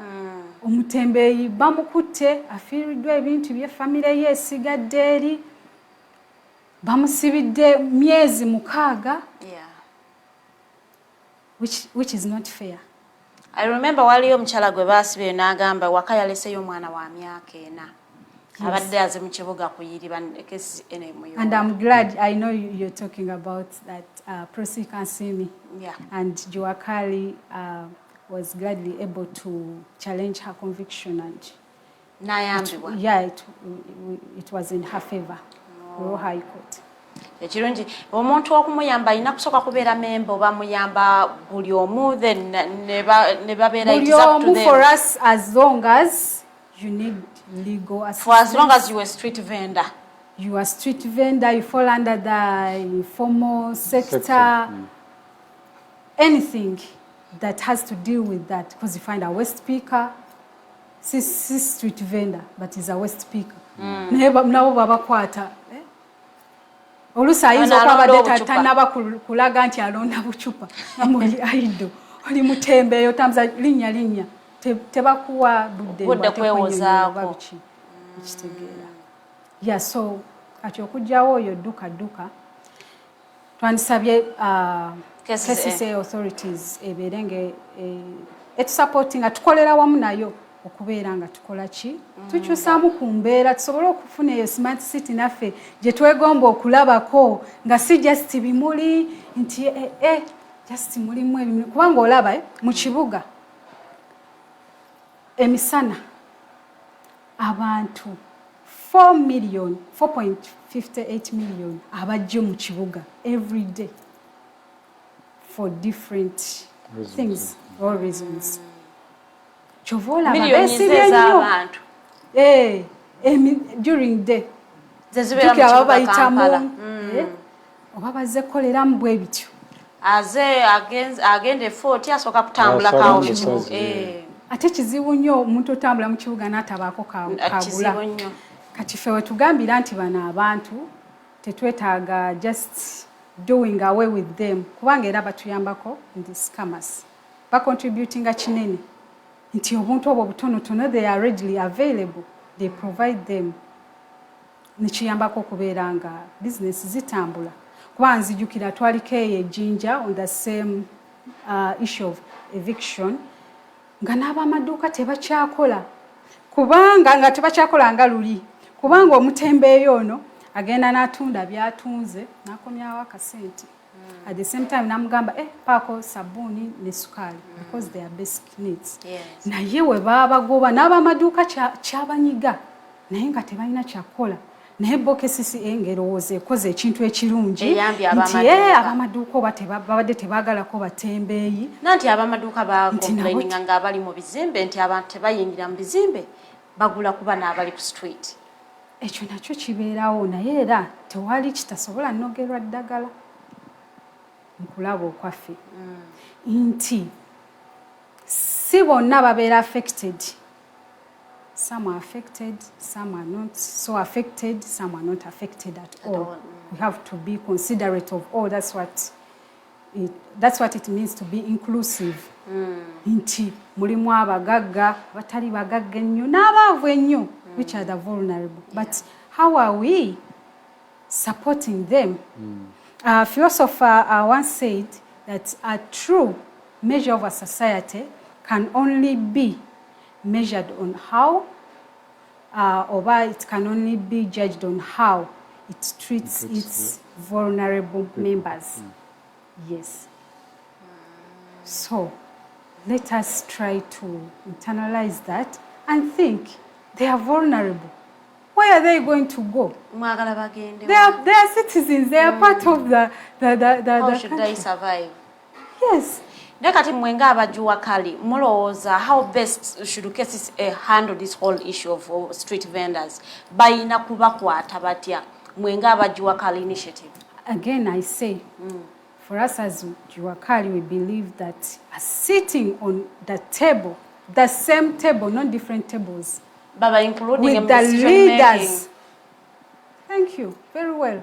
Omutembeyi bamukutte afiiriddwa ebintu bye famire ye esigadde eri, bamusibidde myezi 6, which is not fair. I remember waliyo omukyala gwe baasibe n'agamba waka yaleseyo omwana wa myaka 4 abadde aze mu kibuga kuyiriba kesi ene mu And I'm glad I know you're talking about that Prosi can see me. Yeah. And Juakali was gladly able to challenge her conviction and n'ayambibwa. Yeah, it was in her favor. Royal High Court. Ekirungi omuntu okumuyamba alina kusooka kubeera member oba muyamba buli omu then ne babeera it is up to them. For us, as long as you need legal assistance. For as long as you are a street vendor. You are a street vendor, you fall under the informal sector. Anything that has to deal with that, because you find a waste picker, she's street vendor, but he's a waste picker. Nabo babakwata. Oluusi ayinza okwabadde tanaba kulaga nti alonda bucupa namuli aido oli mutembeeyo tamza linnya tebakuwa budde kwewozaako ekitegeera. Yeah, so kati okujjawo oyo dduka twandisabye KCCA authorities ebeere nga etusupporting nga tukolera wamu nayo okubeera nga tukola ki tukyusaamu ku mbeera tusobole okufuna eyo smart city naffe gye twegomba okulabako nga si just bimuli nti just mulimu ebimu kubanga olaba mu kibuga emisana abantu 4.58 million abajja mu kibuga every day for different things or reasons. Chovola abantu during day zezibera mu kibuga Kampala oba bazze koleramu bwe bityo agende 40 asooka kutambula kawo ate kizibu nnyo omuntu otambula mu kibuga n'atabaako kagula kati ffe wetugambira nti bano abantu tetwetaaga just doing away with them kubanga era batuyambako ndi scammers bacontributinga kinene nti obuntu obwo butonotono they are readily available, they provide them. Nikiyambako okubeera nga business zitambula. Kuba nzijukira twaliko ejjinja on the same issue of eviction nga n'abamaduuka tebakyakola kubanga nga tebakyakola nga luli kubanga omutembeeyo ono agenda n'atunda byatunze n'akomyawo akasente. At the same time namugamba paako sabuni ne sukaali because they are basic needs. Yes. Naye we babagoba n'abamaduuka kyabanyiga naye nga tebalina kyakola naye bokesisi engerowooza ekoze ekintu ekirungi nti abamaduuka oba babadde tebaagalako batembeeyi nanti abamaduuka bakomplaininga nga abali mu bizimbe nti abantu tebayingira mu bizimbe bagula kuba n'abali ku street. Ekyo nakyo kibeerawo naye era tewali kitasobola nnogerwa ddagala nkulaba okwaffe nti si bonna babeera affected. Some are affected, some are not so affected, some are not affected at all. We have to be considerate of all. That's what it means to be inclusive. Nti mulimu abagagga batali bagagga ennyo n'abaavu ennyo which are the vulnerable. But how are we supporting them? A philosopher once said that a true measure of a society can only be measured on how, or it can only be judged on how it treats its vulnerable members. Yes. So let us try to internalize that and think they are vulnerable. Where are they going to go? They are citizens. They are part of the How should country. they survive? Yes. Nekati mwenga abajuakali mulowooza how best should cases handle this whole issue of street vendors bayina kubakwata batya mwenga abajuakali initiative. Again I say for us as Juakali we believe that sitting on the table, the same table, not different tables, Baba including with the leaders. Thank you. Very well.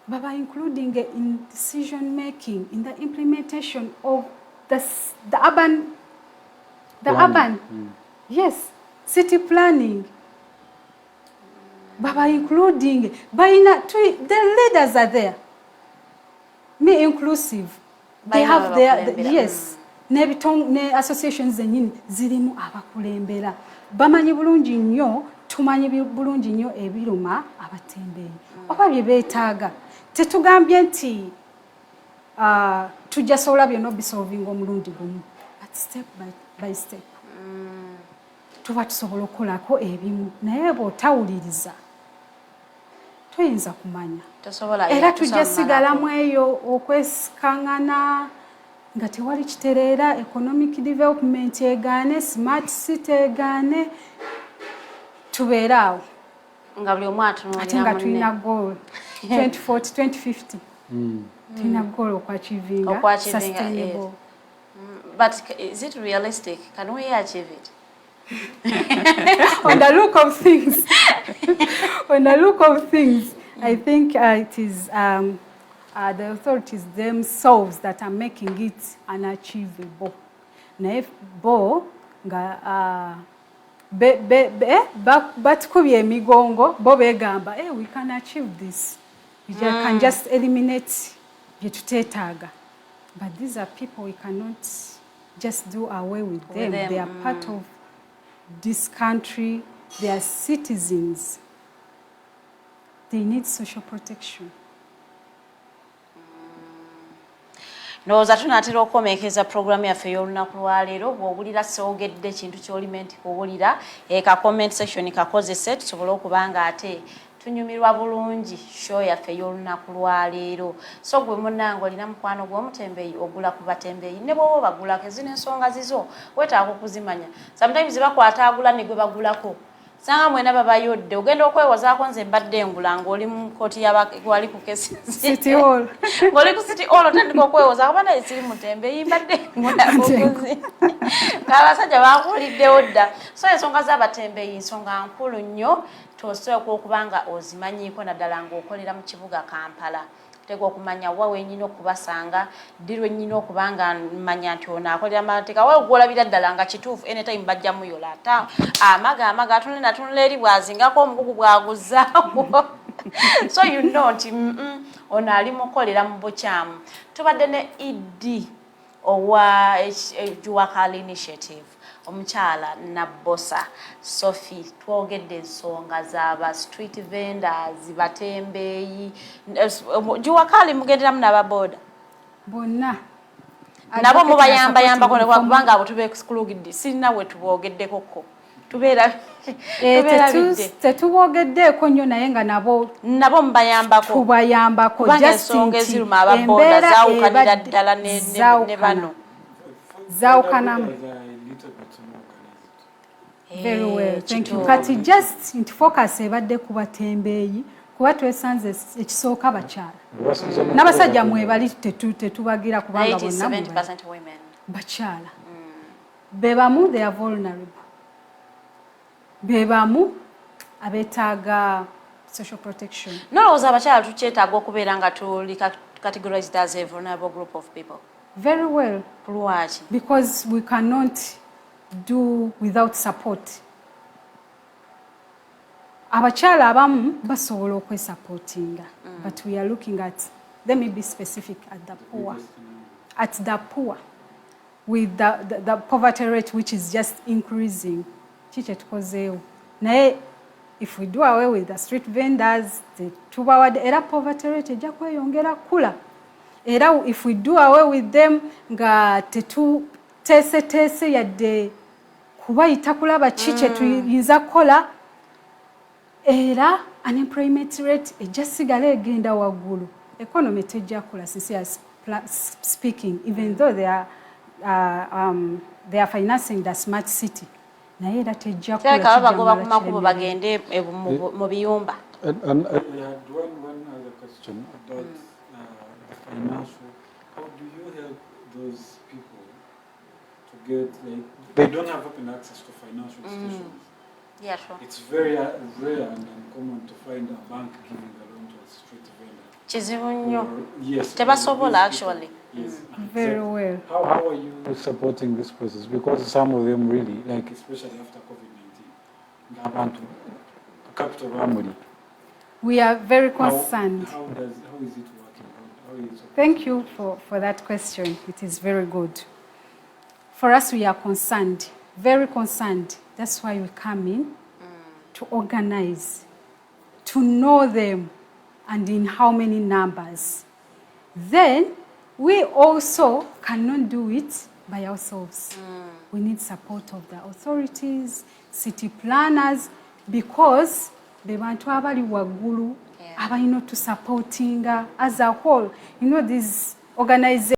Baba including in decision making, in the implementation of the urban, yes, city planning. Baba including, the leaders are there. Me inclusive. They have their, yes, ne associations zennyini zirimu abakulembera bamanyi bulungi nnyo tumanyi bulungi nnyo ebiruma abatembeeyi oba bye beetaaga tetugambye nti tujja sobola byonna obisolvinga omulundi gumu but step by step tuba tusobola okukolako ebimu naye bw'otawuliriza toyinza kumanya era tujja sigalamu eyo okwesikaŋŋana nga tewali kitereera economic development egaane smart city egaane tubeere awo nga buli omu atunuulira ate nga tulina goal 2040 2050 tulina goal okwachivinga sustainable but is it realistic? Can we achieve it? On the look of things I think it is the authorities themselves that are making it unachievable. Naye bo nga batukubye emigongo bo begamba we can achieve this. We can just eliminate bye tuteetaaga. But these are people we cannot just do away with them. They are part of this country. They are citizens. They need social protection. Ndowooza tunaatera okukomeekeza puroguramu yaffe y'olunaku lwaleero bw'owulira soogedde ekintu ky'olima nti kuwulira ka comment section kakozese tusobole okuba nga ate tunyumirwa bulungi show yaffe y'olunaku lwaleero. So gwe munnange olina mukwano gw'omutembeeyi ogula ku batembeeyi ne bw'oba bagulako ezina ensonga zizo weetaaga okuzimanya. Sometimes bakwata agula ne gwe bagulako sanga mwena babayodde ogenda okwewozaako nze mbadde ngula ng'oli mu kkooti wali ku kesi City Hall ng'oli ku City Hall otandika okwewozaako bana esiri mutembeeyi mbadde ngulakokuzi ng'abasajja bakuuliddewo dda. So ensonga z'abatembeeyi nsonga nkulu nnyo tosobola okuba nga ozimanyiiko naddala ng'okolera mu kibuga Kampala. Tegwa okumanya wa wenyina okubasanga ddi lwennyina okuba nga mmanya nti ono akolera amateeka wa ogwolabira ddala nga kituufu anytime bajja muyola ata amaga atunula eri bwazingako omugugu bwaguzaawo. So you know nti ono ali mukolera mu bukyamu. Tubadde ne Idi owa Juakali initiative omukyala Nabbosa Sophia twogedde ensonga z'aba street vendors batembeeyi Juakali mugenderamu n'ababoda bonna nabo mubayambayambako nekubanga abo tuba excluded sirina we tubogeddekoko tubeera tetubogeddeeko nnyo naye nga nabo mubayambako tubayambako ensonga eziruma ababoda zaawukanira ddala ne bano zaawukanamu. Very well, thank you. Kati just nti focus ebadde ku batembeeyi kuba twesanze ekisooka bakyala n'abasajja mwebali tetubagira kubanga bonna bakyala bebamu they are vulnerable bebamu abeetaaga social protection. Nolowooza abakyala tukyetaaga okubeera nga tuli categorized as a vulnerable group of people? Very well. Lwaki? Because we cannot do without support. Abakyala abamu basobola okwesupportinga but we are looking at, let me be specific, at the poor with the poverty rate which is just increasing. Kiki tukozeewo naye if we do away with the street vendors tubawadde era poverty rate ejja kweyongera kula era if we do away with them nga teese yadde kubayita kulaba kiki tuyinza kukola era unemployment rate ejja sigala egenda waggulu economy tejja kula since speaking even though they are financing the smart city naye era tejja kula bagoba ku makubo bagende mu biyumba. And I had one other question about the financial. How do you help those people to get, like, they don't have open access to financial institutions? Yeah, sure. It's very rare and uncommon to find a bank giving a loan to a street vendor. Kizibu nnyo. Yes. Tebasobola actually. Yes. Very well. How are you supporting this process? Because some of them really, like especially after COVID-19, Gavumenti, capital family. We are very concerned. How is it working? How is it? Thank you for that question. It is very good. for us, we are concerned, very concerned. That's why we come in to organize, to know them, and in how many numbers. Then we also cannot do it by ourselves. We need support of the authorities, city planners, because be bantu abali waggulu abalina to supporting as a whole. You know, these organizations